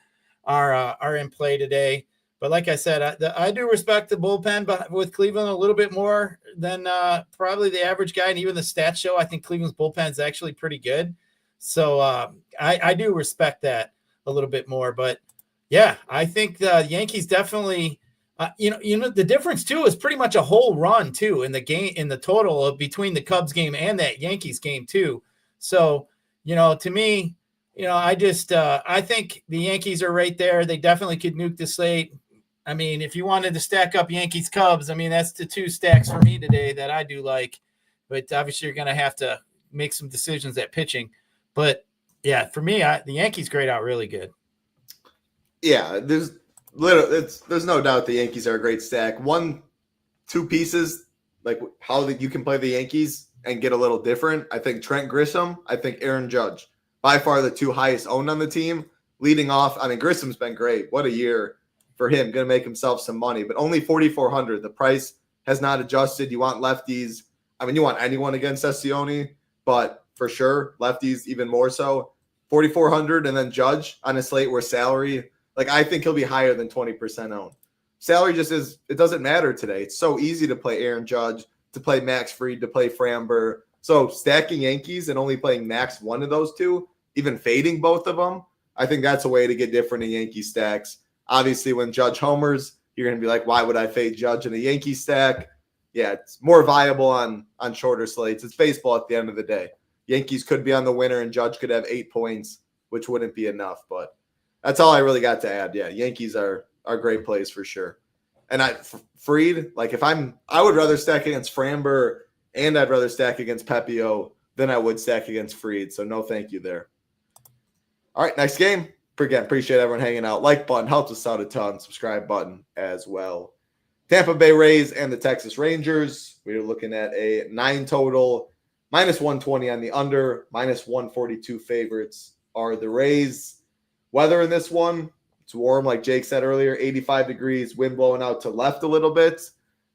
are in play today. But like I said, I do respect the bullpen, but with Cleveland a little bit more than probably the average guy. And even the stats show, I think Cleveland's bullpen is actually pretty good. So I do respect that a little bit more. But yeah, I think the Yankees definitely, the difference too is pretty much a whole run too in the game, in the total of between the Cubs game and that Yankees game too. So, to me, I think the Yankees are right there. They definitely could nuke the slate. I mean, if you wanted to stack up Yankees Cubs, I mean, that's the two stacks for me today that I do like, but obviously you're going to have to make some decisions at pitching. But yeah, for me, the Yankees grade out really good. Yeah, there's no doubt the Yankees are a great stack. 1-2 pieces, like how you can play the Yankees and get a little different. I think Trent Grisham, I think Aaron Judge, by far the two highest owned on the team. Leading off, I mean, Grisham's been great. What a year for him. Going to make himself some money, but only 4,400. The price has not adjusted. You want lefties. I mean, you want anyone against Scioni, but for sure, lefties even more so. 4,400, and then Judge on a slate where salary, like I think he'll be higher than 20% owned. Salary just is, it doesn't matter today. It's so easy to play Aaron Judge, to play Max Fried, to play Framber. So stacking Yankees and only playing max one of those two, even fading both of them, I think that's a way to get different in Yankee stacks. Obviously, when Judge homers, you're going to be like, why would I fade Judge in a Yankee stack? Yeah, it's more viable on shorter slates. It's baseball at the end of the day. Yankees could be on the winner and Judge could have 8 points, which wouldn't be enough. But that's all I really got to add. Yeah, Yankees are great plays for sure. And Fried, like I would rather stack against Framber and I'd rather stack against Pepio than I would stack against Fried. So no thank you there. All right, next game. Again, appreciate everyone hanging out. Like button helps us out a ton. Subscribe button as well. Tampa Bay Rays and the Texas Rangers. We're looking at a 9 total, minus 120 on the under, minus 142 favorites are the Rays. Weather in this one, it's warm, like Jake said earlier, 85 degrees, wind blowing out to left a little bit.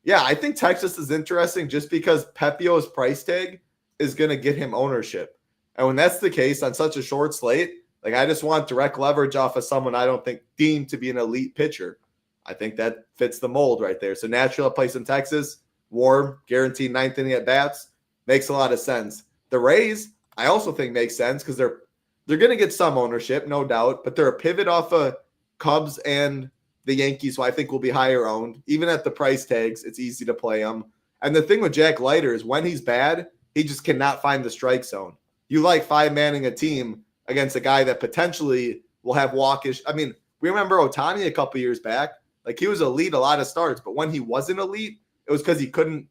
Yeah, I think Texas is interesting just because Pepio's price tag is going to get him ownership. And when that's the case on such a short slate, like I just want direct leverage off of someone I don't think deemed to be an elite pitcher. I think that fits the mold right there. So natural place in Texas, warm, guaranteed 9th inning at bats, makes a lot of sense. The Rays, I also think makes sense because they're going to get some ownership, no doubt, but they're a pivot off of Cubs and the Yankees, so I think will be higher owned. Even at the price tags, it's easy to play them. And the thing with Jack Leiter is when he's bad, he just cannot find the strike zone. You like 5-manning a team against a guy that potentially will have walkish. I mean, we remember Ohtani a couple years back. Like, he was elite a lot of starts, but when he wasn't elite, it was because he couldn't,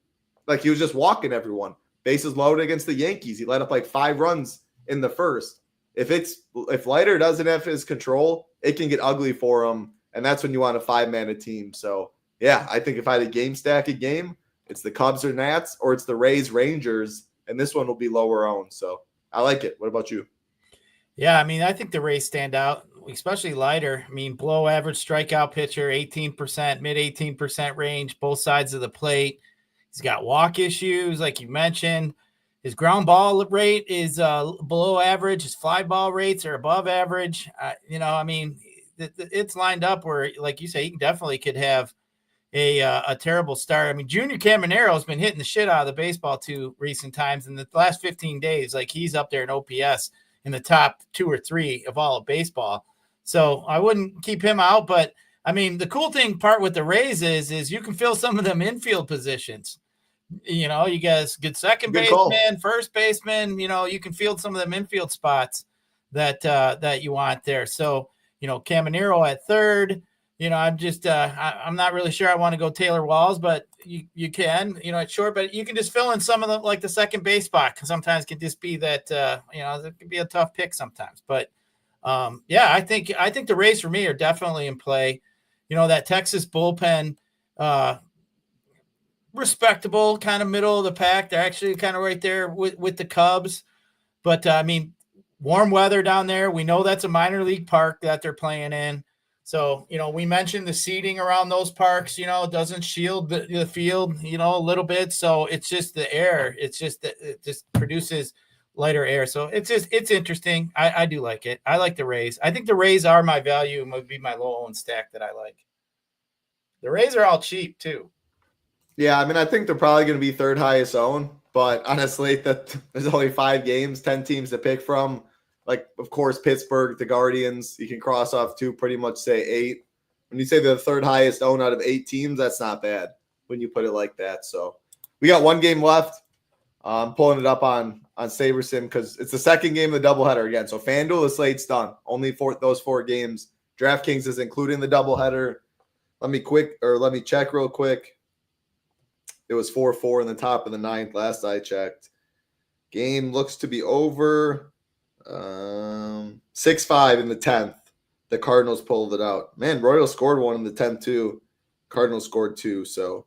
like, he was just walking everyone. Bases loaded against the Yankees. He let up like 5 runs in the first. If Leiter doesn't have his control, it can get ugly for him, and that's when you want a 5-man team. So, yeah, I think if I had a game stack a game, it's the Cubs or Nats, or it's the Rays Rangers, and this one will be lower owned. So I like it. What about you? Yeah, I mean, I think the Rays stand out, especially Leiter. I mean, below average strikeout pitcher, 18%, mid 18% range, both sides of the plate. He's got walk issues, like you mentioned. His ground ball rate is below average. His fly ball rates are above average. I mean, it's lined up where, like you say, he definitely could have a terrible start. I mean, Junior Caminero has been hitting the shit out of the baseball too recent times. In the last 15 days, like, he's up there in OPS in the top 2 or 3 of all of baseball. So I wouldn't keep him out. But I mean, the cool part with the Rays is you can fill some of them infield positions. You guys good second baseman, first baseman, you can field some of them infield spots that you want there. So, Caminero at third, I'm just, I'm not really sure I want to go Taylor Walls, but you can, at short, but you can just fill in some of them, like the second base spot, because sometimes it can just be that, it can be a tough pick sometimes. But yeah, I think the Rays for me are definitely in play. That Texas bullpen, respectable, kind of middle of the pack. They're actually kind of right there with the Cubs. But I mean, warm weather down there. We know that's a minor league park that they're playing in. So, we mentioned the seating around those parks, doesn't shield the field, a little bit. So it's just the air. It's just that it just produces lighter air. So it's interesting. I do like it. I like the Rays. I think the Rays are my value and would be my low owned stack that I like. The Rays are all cheap too. Yeah, I mean, I think they're probably going to be third highest owned, but honestly, there's only 5 games, 10 teams to pick from. Like, of course, Pittsburgh, the Guardians, you can cross off 2, pretty much say 8. When you say they're the third highest owned out of 8 teams, that's not bad when you put it like that. So we got 1 game left. I'm pulling it up on SaberSim because it's the second game of the doubleheader again. So FanDuel, the slate's done. Only for those 4 games. DraftKings is including the doubleheader. Let me check real quick. It was 4-4 in the top of the 9th last I checked. Game looks to be over. 6-5 in the 10th. The Cardinals pulled it out. Man, Royals scored 1 in the 10th too. Cardinals scored 2. So,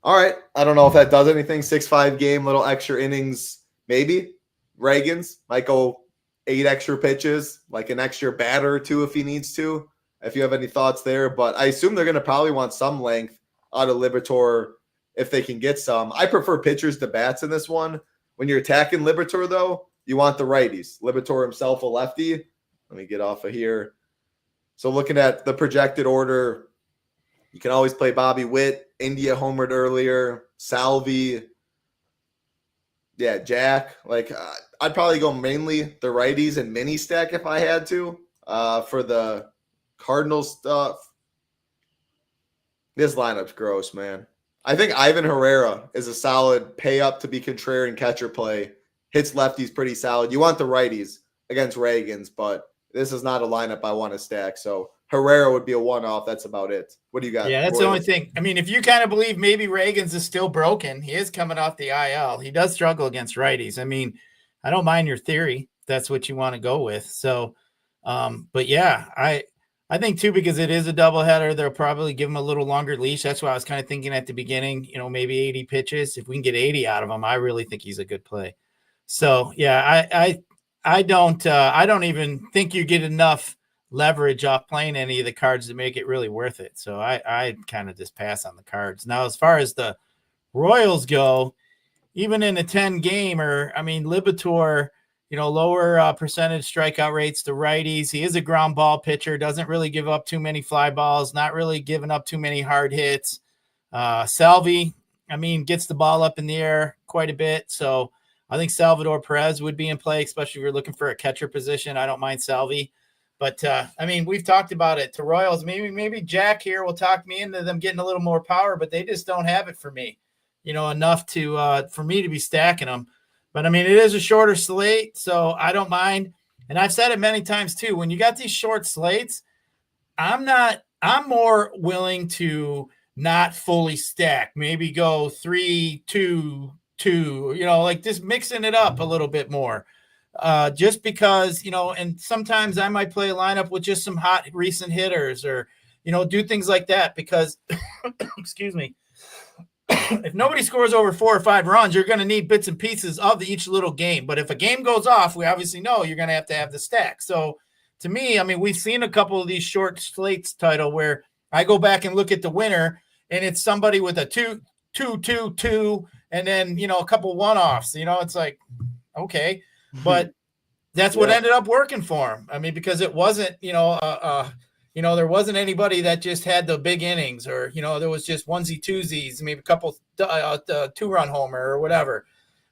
all right. I don't know if that does anything. 6-5 game, little extra innings, maybe. Reagans might go 8 extra pitches, like an extra batter or 2 if he needs to. If you have any thoughts there, but I assume they're going to probably want some length out of Liberatore if they can get some. I prefer pitchers to bats in this one. When you're attacking Liberatore, though, you want the righties. Liberatore himself a lefty. Let me get off of here. So looking at the projected order, you can always play Bobby Witt. India homered earlier. Salvi. Yeah, Jack. Like, I'd probably go mainly the righties and mini stack if I had to. For the Cardinals stuff, this lineup's gross, man. I think Ivan Herrera is a solid pay up to be contrarian catcher play. Hits lefties pretty solid. You want the righties against Reagans, but this is not a lineup I want to stack. So Herrera would be a one-off. That's about it. What do you got? Yeah, that's the only thing. I mean, if you kind of believe maybe Reagans is still broken, he is coming off the IL. He does struggle against righties. I mean, I don't mind your theory. That's what you want to go with. So, but yeah, I think too, because it is a doubleheader, they'll probably give him a little longer leash. That's what I was kind of thinking at the beginning, maybe 80 pitches. If we can get 80 out of him, I really think he's a good play. So yeah, I don't even think you get enough leverage off playing any of the cards to make it really worth it. So I kind of just pass on the cards. Now, as far as the Royals go, even in a 10 gamer, I mean, Liberatore, lower percentage strikeout rates to righties. He is a ground ball pitcher, doesn't really give up too many fly balls, not really giving up too many hard hits. Salvi, I mean, gets the ball up in the air quite a bit. So I think Salvador Perez would be in play, especially if you're looking for a catcher position. I don't mind Salvi. But, I mean, we've talked about it to Royals. Maybe Jack here will talk me into them getting a little more power, but they just don't have it for me, enough to for me to be stacking them. But, I mean, it is a shorter slate, so I don't mind. And I've said it many times, too. When you got these short slates, I'm not I'm more willing to not fully stack, maybe go 3-2-2, like just mixing it up a little bit more. Just because, and sometimes I might play a lineup with just some hot recent hitters or, do things like that because, excuse me, if nobody scores over 4 or 5 runs, you're going to need bits and pieces of each little game. But if a game goes off, we obviously know you're going to have the stack. So to me, I mean, we've seen a couple of these short slates title where I go back and look at the winner and it's somebody with a 2-2-2-2 and then, a couple one-offs, it's like, okay, but that's what ended up working for him. I mean, because it wasn't, there wasn't anybody that just had the big innings or, there was just onesie twosies, maybe a couple 2-run homer or whatever.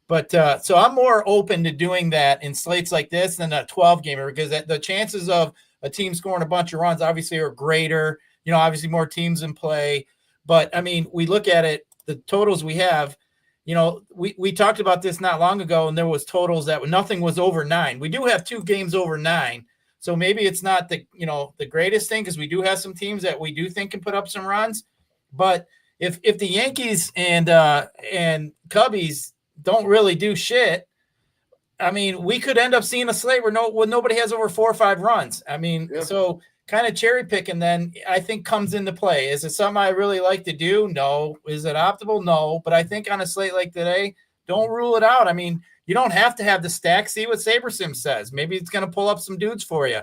But so I'm more open to doing that in slates like this than a 12 gamer because the chances of a team scoring a bunch of runs obviously are greater, obviously more teams in play. But I mean, we look at it, the totals we have, we talked about this not long ago and there was totals that nothing was over 9. We do have 2 games over 9. So maybe it's not the greatest thing because we do have some teams that we do think can put up some runs. But if the Yankees and Cubbies don't really do shit, I mean, we could end up seeing a slate where nobody has over 4 or 5 runs. I mean, so kind of cherry picking then I think comes into play. Is it something I really like to do? No. Is it optimal? No. But I think on a slate like today, don't rule it out. I mean, you don't have to have the stack. See what SaberSim says. Maybe it's going to pull up some dudes for you.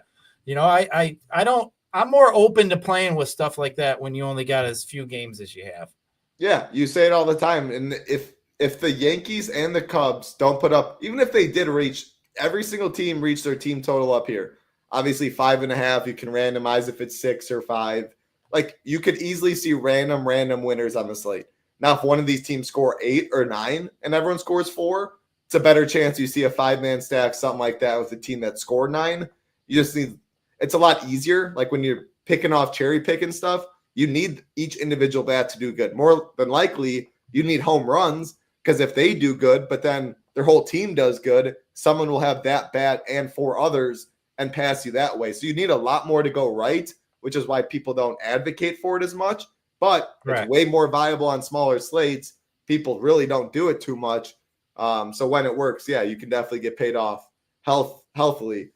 I'm more open to playing with stuff like that when you only got as few games as you have. Yeah, you say it all the time. And if the Yankees and the Cubs don't put up, even if they did reach, every single team reached their team total up here. Obviously 5.5, you can randomize if it's 6 or 5. Like you could easily see random winners on the slate. Now, if one of these teams score 8 or 9 and everyone scores 4, it's a better chance you see a 5-man stack, something like that with a team that scored 9. You just need, it's a lot easier. Like when you're picking off cherry picking stuff, you need each individual bat to do good. More than likely, you need home runs because if they do good, but then their whole team does good, someone will have that bat and 4 others and pass you that way. So you need a lot more to go right, which is why people don't advocate for it as much. But it's way more viable on smaller slates. People really don't do it too much. So when it works, you can definitely get paid off healthily.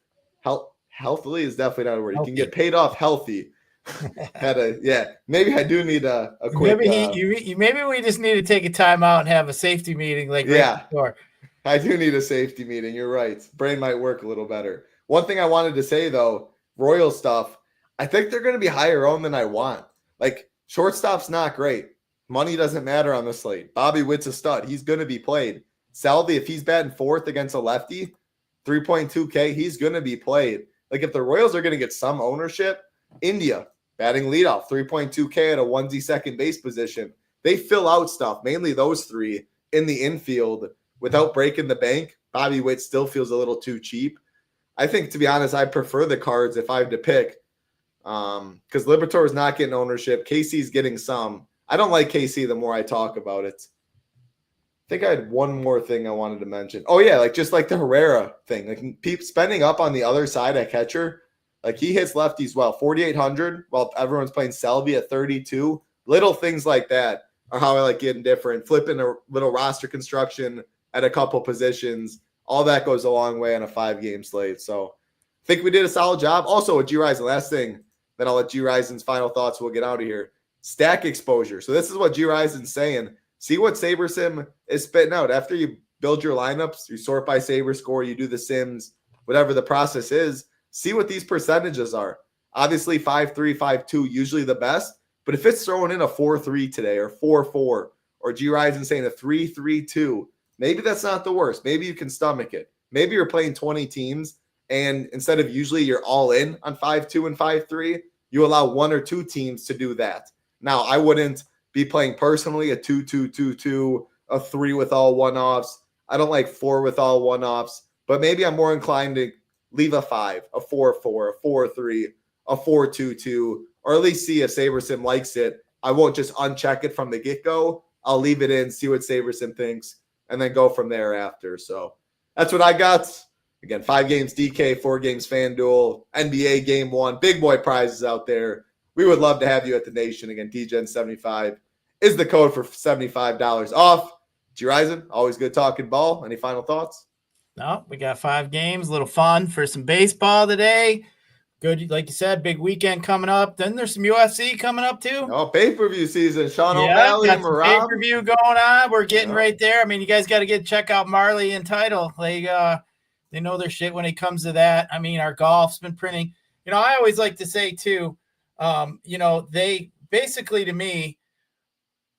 Healthily is definitely not a word. You can get paid off healthy. Maybe I do need a quick. Maybe we just need to take a time out and have a safety meeting. I do need a safety meeting. You're right. Brain might work a little better. One thing I wanted to say though, Royal stuff. I think they're going to be higher owned than I want. Like shortstop's not great. Money doesn't matter on the slate. Bobby Witt's a stud. He's going to be played. Salvi, if he's batting 4th against a lefty, 3.2K, he's going to be played. Like if the Royals are going to get some ownership, India batting leadoff, 3.2K at a onesie second base position. They fill out stuff, mainly those 3 in the infield without breaking the bank. Bobby Witt still feels a little too cheap. I think, to be honest, I prefer the Cards if I have to pick because Liberatore is not getting ownership. KC's getting some. I don't like KC the more I talk about it. I think I had one more thing I wanted to mention. Oh, yeah, just like the Herrera thing. Like spending up on the other side at catcher, like he hits lefties well. 4,800 while everyone's playing Salvi at 32. Little things like that are how I like getting different. Flipping a little roster construction at a couple positions. All that goes a long way on a 5-game slate. So I think we did a solid job. Also with Gyiraszin, last thing, then I'll let Gyirazin's final thoughts. We'll get out of here. Stack exposure. So this is what Gyirazin's saying. See what SaberSim is spitting out. After you build your lineups, you sort by Saber score, you do the sims, whatever the process is, see what these percentages are. Obviously 5-3, 5-2, usually the best. But if it's throwing in a 4-3 today or 4-4, or Gyiraszin saying a 3-3-2, maybe that's not the worst. Maybe you can stomach it. Maybe you're playing 20 teams, and instead of usually you're all in on 5-2 and 5-3, you allow 1 or 2 teams to do that. Now, I wouldn't be playing personally a 2-2-2-2, a 3 with all one-offs. I don't like 4 with all one-offs, but maybe I'm more inclined to leave a 5, a 4-4, a 4-3, a 4-2-2, or at least see if SaberSim likes it. I won't just uncheck it from the get-go. I'll leave it in, see what SaberSim thinks, and then go from there after. So that's what I got. Again, 5 games DK, 4 games FanDuel, NBA Game 1, big boy prizes out there. we would love to have you at the Nation. Again, DGen75 is the code for $75 off. Gyiraszin, always good talking ball. Any final thoughts? No, we got 5 games, a little fun for some baseball today. Good, like you said, big weekend coming up. Then there's some UFC coming up too. Oh, pay-per-view season. Sean O'Malley and Marab. Pay-per-view going on. We're getting right there. I mean, you guys got to check out Marley and Title. They know their shit when it comes to that. I mean, our golf's been printing. I always like to say too, they basically, to me,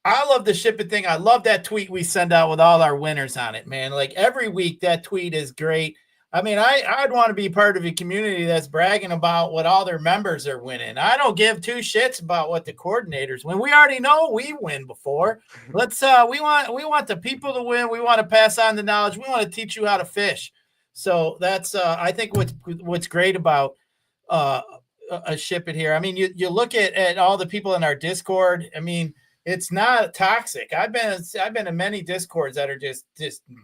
I love the SHIPIT thing. I love that tweet we send out with all our winners on it, man. Like every week, that tweet is great. I mean, I'd want to be part of a community that's bragging about what all their members are winning. I don't give 2 shits about what the coordinators win. We already know we win before. Let's we want the people to win. We want to pass on the knowledge. We want to teach you how to fish. So that's I think what's great about a SHIPIT here. I mean, you look at all the people in our Discord. I mean, it's not toxic. I've been in many Discords that are just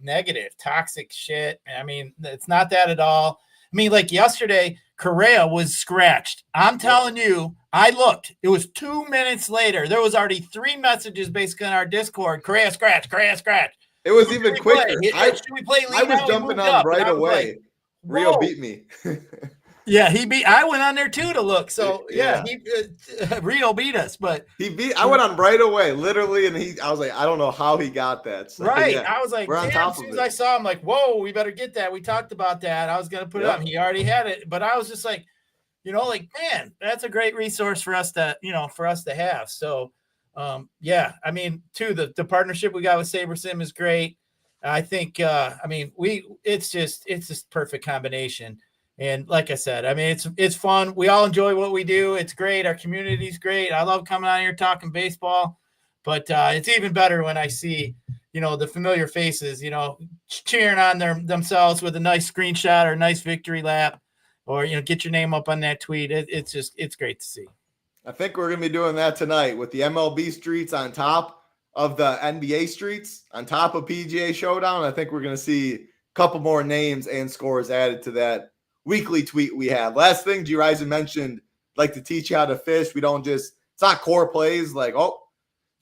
negative, toxic shit. I mean, it's not that at all. I mean, like yesterday, Correa was scratched. I'm telling you, I looked. It was 2 minutes later. There was already 3 messages basically in our Discord. Correa scratch, Correa scratch. It was even quicker. I was jumping on right away. Like, Rio beat me. Yeah, I went on there too to look. So Rio beat us, but I went on right away, literally, and I was like, I don't know how he got that. So, right. Yeah, I was like, as soon as I saw him, like, whoa, we better get that. We talked about that. I was gonna put it up. He already had it, but I was just like, man, that's a great resource for us to, have. So I mean, too, the partnership we got with SaberSim is great. I think it's just perfect combination. And like I said, I mean, it's fun. We all enjoy what we do. It's great. Our community's great. I love coming out here talking baseball, but it's even better when I see, the familiar faces, cheering on themselves with a nice screenshot or a nice victory lap, or, get your name up on that tweet. It's great to see. I think we're going to be doing that tonight with the MLB streets on top of the NBA streets, on top of PGA Showdown. I think we're going to see a couple more names and scores added to that weekly tweet we have. Last thing, Gyiraszin mentioned, like to teach you how to fish. It's not core plays like, oh,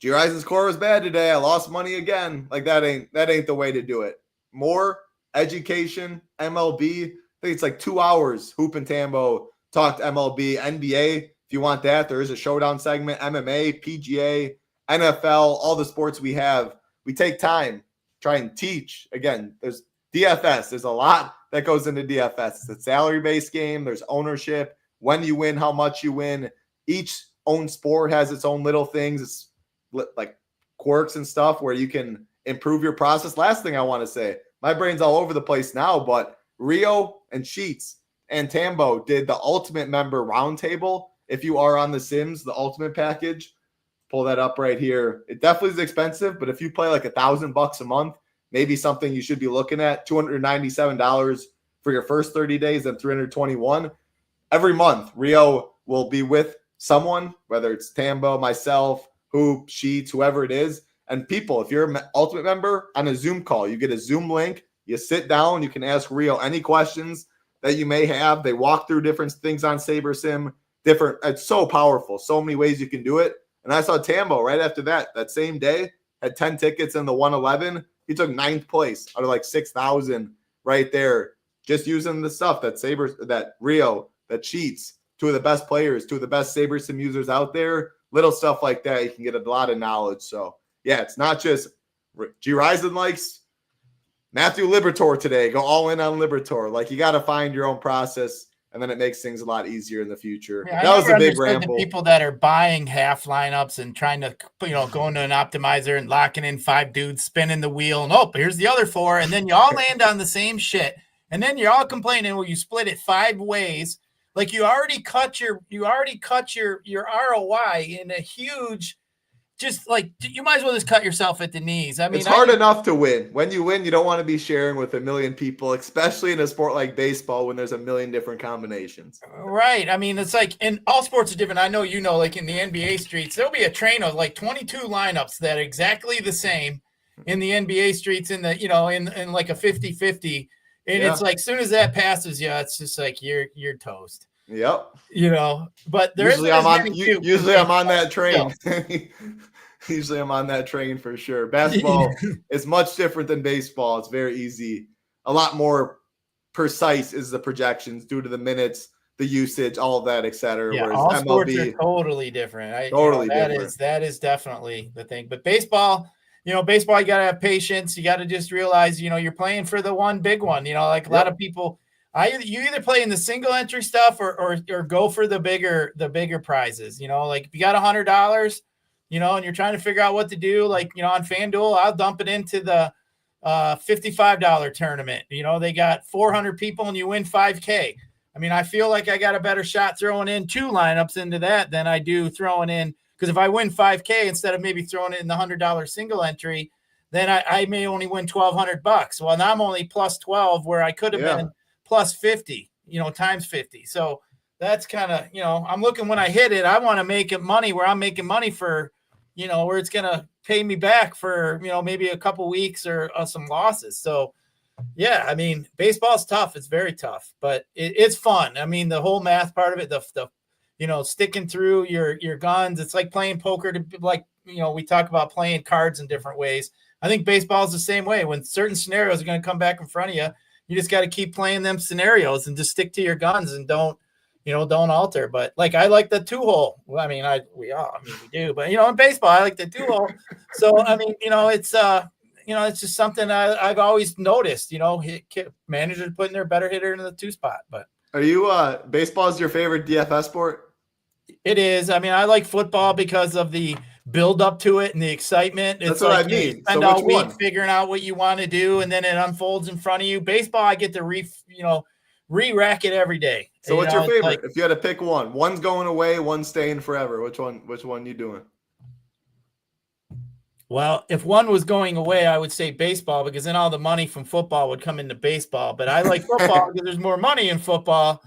Gyiraszin's core was bad today. I lost money again. Like that ain't the way to do it. More education, MLB. I think it's like 2 hours. Hoop and Tambo talked MLB, NBA. If you want that, there is a showdown segment, MMA, PGA, NFL, all the sports we have. We take time, try and teach. Again, there's DFS. There's a lot that goes into DFS. It's a salary-based game. There's ownership, when you win, how much you win. Each own sport has its own little things. It's like quirks and stuff where you can improve your process. Last thing I want to say, my brain's all over the place now, but Rio and Sheets and Tambo did the Ultimate Member Roundtable. If you are on the Sims, the Ultimate package, pull that up right here. It definitely is expensive, but if you play like $1,000 a month, maybe something you should be looking at. $297 for your first 30 days and $321 every month. Rio will be with someone, whether it's Tambo, myself, Hoop, Sheets, whoever it is. And people, if you're an Ultimate member, on a Zoom call, you get a Zoom link. You sit down. You can ask Rio any questions that you may have. They walk through different things on SaberSim. It's so powerful. So many ways you can do it. And I saw Tambo right after that same day, had 10 tickets in the 111. He took 9th place out of like 6,000 right there, just using the stuff that Rio, that Cheats, 2 of the best players, 2 of the best SaberSim users out there. Little stuff like that, you can get a lot of knowledge. So, yeah, it's not just Gyiraszin likes Matthew Liberatore today. Go all in on Liberatore. Like, you got to find your own process, and then it makes things a lot easier in the future. Yeah, that was a big ramble. The people that are buying half lineups and trying to, go into an optimizer and locking in 5 dudes, spinning the wheel, and here's the other 4, and then you all land on the same shit, and then you're all complaining when you split it 5 ways. Like you already cut your ROI in a huge. Just like you might as well just cut yourself at the knees. I mean, it's hard enough to win. When you win, you don't want to be sharing with a million people, especially in a sport like baseball when there's a million different combinations. Right. I mean, it's like, and all sports are different. I know, like in the NBA streets, there'll be a train of like 22 lineups that are exactly the same in the NBA streets in the, in like a 50-50. And it's like, as soon as that passes you, it's just like, you're toast. Yep. But there usually I'm on that train. Still. Usually I'm on that train for sure. Basketball is much different than baseball. It's very easy. A lot more precise is the projections due to the minutes, the usage, all of that, et cetera. Yeah, whereas all MLB, sports are totally different. That is definitely the thing. But baseball, baseball, you got to have patience. You got to just realize, you're playing for the one big one. Like a lot of people, you either play in the single entry stuff or go for the bigger prizes. Like if you got $100, and you're trying to figure out what to do, like on FanDuel, I'll dump it into the $55 tournament. They got 400 people and you win $5K. I mean, I feel like I got a better shot throwing in 2 lineups into that than I do throwing in, because if I win $5K instead of maybe throwing it in the $100 single entry, then I may only win $1,200. Well, now I'm only plus 12 where I could have been plus 50, times 50. So that's kind of, I'm looking when I hit it, I want to make it money where I'm making money for, where it's going to pay me back for, maybe a couple weeks or some losses. So, yeah, I mean, baseball's tough. It's very tough, but it's fun. I mean, the whole math part of it, the sticking through your guns. It's like playing poker we talk about playing cards in different ways. I think baseball is the same way. When certain scenarios are going to come back in front of you, you just got to keep playing them scenarios and just stick to your guns and don't alter. But I like the 2-hole. Well, I mean, we do, but in baseball, I like the 2-hole. So, I mean, it's just something I've always noticed, managers putting their better hitter in the 2 spot. But are you baseball is your favorite DFS sport? It is. I mean, I like football because of the build up to it and the excitement. That's what I mean. You spend all week figuring out what you want to do, and then it unfolds in front of you. Baseball, I get to re-rack it every day. So what's your favorite? If you had to pick one's going away, one's staying forever. Which one you doing? Well, if one was going away, I would say baseball, because then all the money from football would come into baseball. But I like football because there's more money in football.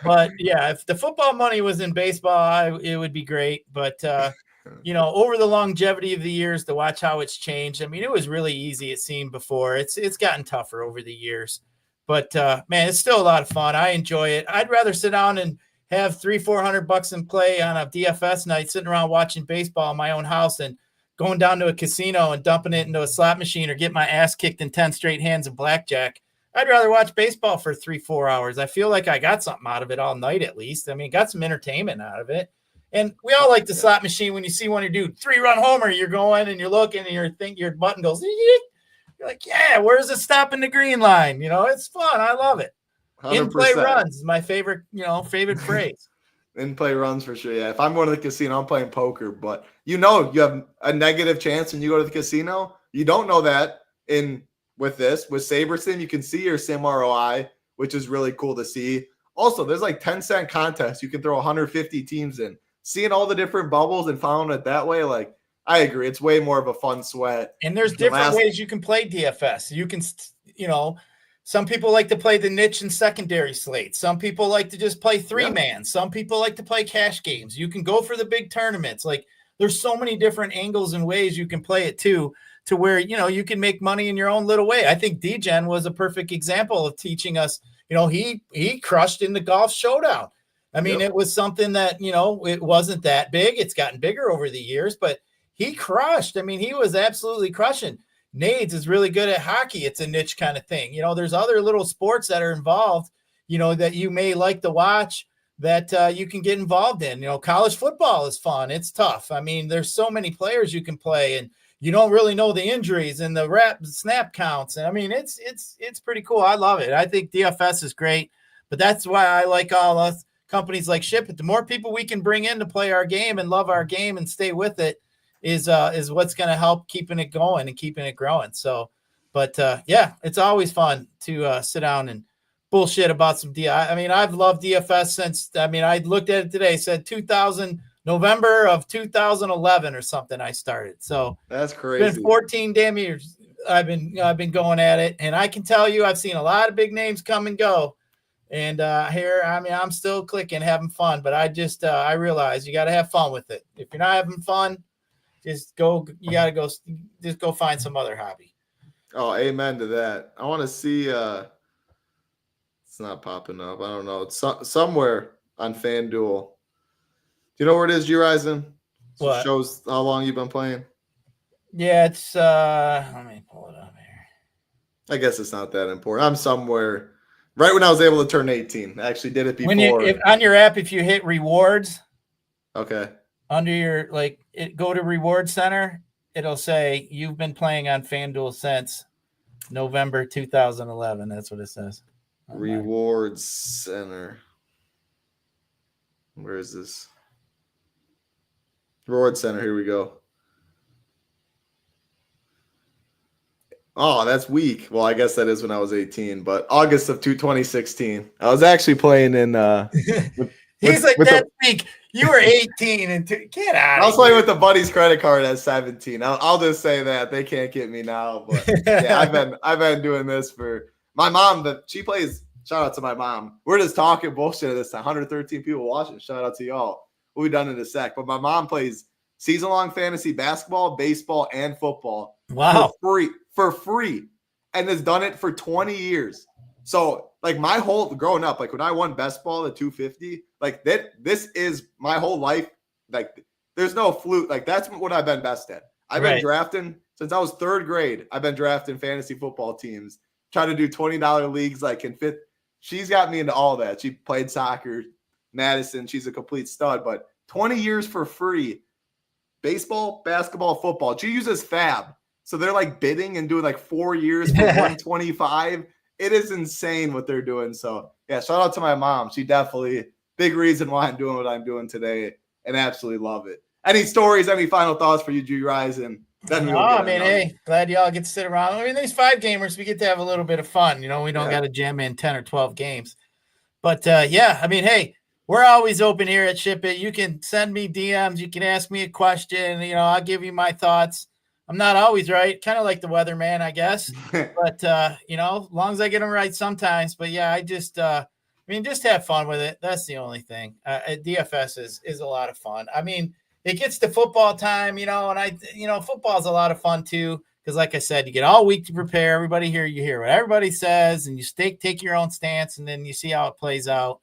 But yeah, if the football money was in baseball, it would be great. But over the longevity of the years, to watch how it's changed. I mean, it was really easy, it seemed before. It's gotten tougher over the years. But man, it's still a lot of fun. I enjoy it. I'd rather sit down and have $300-400 in play on a DFS night, sitting around watching baseball in my own house, and going down to a casino and dumping it into a slot machine or get my ass kicked in 10 straight hands of blackjack. I'd rather watch baseball for 3-4 hours. I feel like I got something out of it all night, at least. I mean, got some entertainment out of it. And we all like the slot machine. When you see one of you do 3-run homer, you're going and you're looking and your button goes, you're like, yeah, where's it stopping the green line? It's fun. I love it. 100%. In-play runs is my favorite phrase. In-play runs for sure. Yeah. If I'm going to the casino, I'm playing poker, but you have a negative chance when you go to the casino. You don't know that with SaberSim, you can see your sim ROI, which is really cool to see. Also, there's 10-cent contests. You can throw 150 teams in. Seeing all the different bubbles and following it that way, I agree. It's way more of a fun sweat. And there's different ways you can play DFS. You can, some people like to play the niche and secondary slate. Some people like to just play 3-man. Some people like to play cash games. You can go for the big tournaments. There's so many different angles and ways you can play it too, to where, you can make money in your own little way. I think DGen was a perfect example of teaching us, he crushed in the golf showdown. I mean, It was something that, it wasn't that big. It's gotten bigger over the years, but he crushed. I mean, he was absolutely crushing. Nades is really good at hockey. It's a niche kind of thing. There's other little sports that are involved, that you may like to watch, that you can get involved in. College football is fun. It's tough. I mean, there's so many players you can play, and you don't really know the injuries and the snap counts. And I mean, it's pretty cool. I love it. I think DFS is great, but that's why I like all us companies like SHIPIT. The more people we can bring in to play our game and love our game and stay with it is what's going to help keeping it going and keeping it growing. So, but it's always fun to sit down and bullshit about some I mean, I've loved DFS since, I looked at it today, said November of 2011 or something I started. So that's crazy. It's been 14 damn years I've been going at it, and I can tell you I've seen a lot of big names come and go. And I'm still clicking, having fun, but I realize you got to have fun with it. If you're not having fun, just go find some other hobby. Oh, amen to that. I want to see, it's not popping up. I don't know. It's somewhere on FanDuel. Do you know where it is, Gyiraszin? So What? it shows how long you've been playing. Yeah, it's let me pull it up here. I guess it's not that important. I'm somewhere right when I was able to turn 18. I actually did it before. On your app, if you hit rewards, Okay. under your go to Reward Center, it'll say you've been playing on FanDuel since November 2011. That's what it says. Rewards Center. Where is this? Reward Center. Here we go. Oh, that's weak. Well, I guess that is when I was 18, but August of 2016. I was actually playing in He's like, that's weak. You were 18 and get out. I was playing with the buddy's credit card at 17. I'll just say that they can't get me now. But yeah, I've been doing this for my mom. She plays. Shout out to my mom. We're just talking bullshit at this time. 113 people watching. Shout out to y'all. We'll be done in a sec. But my mom plays season-long fantasy basketball, baseball, and football. Wow. For free, and has done it for 20 years. So like my whole growing up, like when I won best ball at 250, like this is my whole life. Like there's no fluke. Like that's what I've been best at. I've been drafting since I was third grade. I've been drafting fantasy football teams, trying to do $20 leagues, like in fifth. She's got me into all that. She played soccer, Madison. She's a complete stud, but 20 years for free. Baseball, basketball, football. She uses Fab. So they're like bidding and doing like 4 years for 125. It is insane what they're doing. So yeah, shout out to my mom. She definitely big reason why I'm doing what I'm doing today, and absolutely love it. Any stories? Any final thoughts for you, Gyiraszin? Hey, glad y'all get to sit around. I mean, these 5 gamers, we get to have a little bit of fun. You know, we don't got to jam in 10 or 12 games. But yeah, I mean, hey, we're always open here at SHIPIT. You can send me DMs. You can ask me a question. You know, I'll give you my thoughts. I'm not always right, kind of like the weatherman, I guess. But, you know, as long as I get them right sometimes. But, yeah, just have fun with it. That's the only thing. DFS is a lot of fun. I mean, it gets to football time, you know, and football is a lot of fun too. Because, like I said, you get all week to prepare. Everybody here, you hear what everybody says, and you take your own stance, and then you see how it plays out.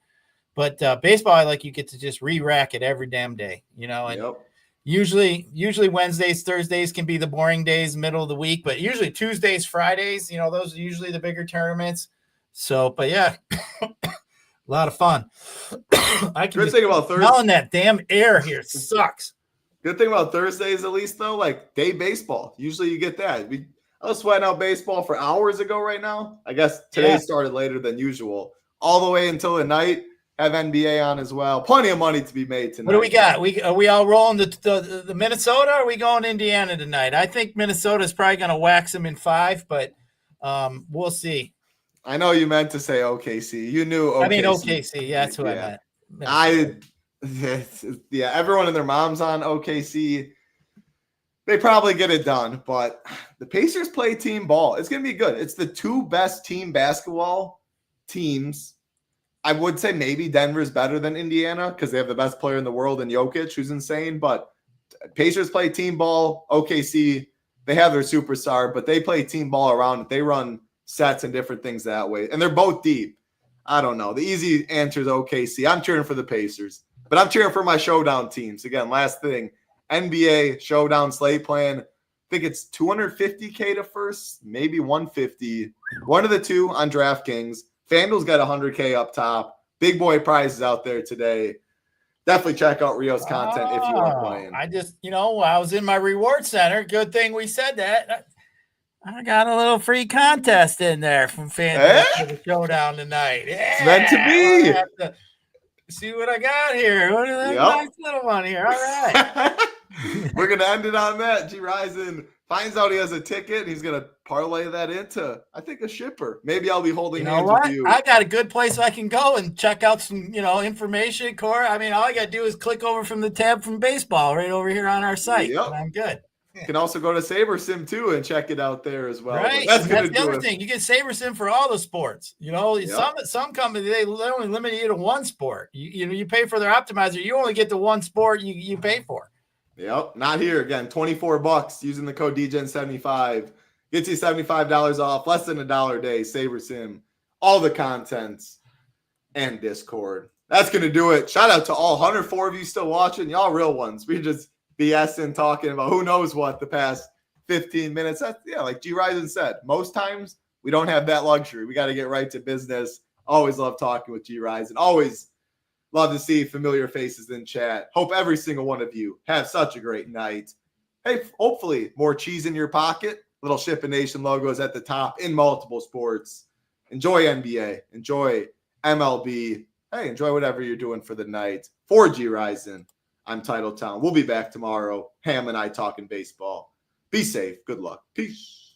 But baseball, I like you get to just re-rack it every damn day, you know. And usually Wednesdays, Thursdays can be the boring days, middle of the week. But usually Tuesdays, Fridays, you know, those are usually the bigger tournaments. So, but yeah, a lot of fun. I can Good thing about Thursday. Smelling that damn air here sucks. Good thing about Thursdays, at least though, like day baseball. Usually you get that. I was sweating out baseball for hours ago. Right now, I guess today started later than usual, all the way until the night. Have NBA on as well. Plenty of money to be made tonight. What do we got? Are we all rolling the Minnesota, or are we going Indiana tonight? I think Minnesota's probably going to wax them in 5, but we'll see. I know you meant to say OKC. You knew OKC. I mean OKC. Yeah, that's what I meant. Everyone and their mom's on OKC. They probably get it done, but the Pacers play team ball. It's going to be good. It's the 2 best team basketball teams. I would say maybe Denver's better than Indiana because they have the best player in the world in Jokic, who's insane. But Pacers play team ball. OKC, they have their superstar, but they play team ball around it. They run sets and different things that way. And they're both deep. I don't know. The easy answer is OKC. I'm cheering for the Pacers, but I'm cheering for my showdown teams. Again, last thing, NBA showdown slate plan. I think it's $250K to first, maybe $150. One of the 2 on DraftKings. FanDuel's got $100K up top. Big boy prizes out there today. Definitely check out Rio's content if you are playing. I just, I was in my reward center. Good thing we said that. I got a little free contest in there from FanDuel for the showdown tonight. Yeah, it's meant to be. See what I got here. What is that nice little one here? All right. We're going to end it on that. Gyiraszin finds out he has a ticket. He's going to parlay that into, I think, a shipper. Maybe I'll be holding hands with you. I got a good place I can go and check out some, information, Corey. I mean, all I got to do is click over from the tab from baseball right over here on our site. Yep. And I'm good. You can also go to SaberSim too and check it out there as well. Right. That's the other thing. You get SaberSim for all the sports. Some companies, they only limit you to one sport. You pay for their optimizer. You only get the one sport you pay for. Yep. Not here. Again, $24 using the code DGen75. Gets you $75 off, less than $1 a day. SaberSim, all the contents, and Discord. That's going to do it. Shout out to all 104 of you still watching. Y'all real ones. We just BSing talking about who knows what the past 15 minutes. That's, yeah, like Gyiraszin said, most times we don't have that luxury. We got to get right to business. Always love talking with Gyiraszin. Always love to see familiar faces in chat. Hope every single one of you have such a great night. Hey, hopefully more cheese in your pocket. Little SHIPIT Nation logos at the top in multiple sports. Enjoy NBA. Enjoy MLB. Hey, enjoy whatever you're doing for the night. For Gyiraszin, I'm Titletown. We'll be back tomorrow. Ham and I talking baseball. Be safe. Good luck. Peace.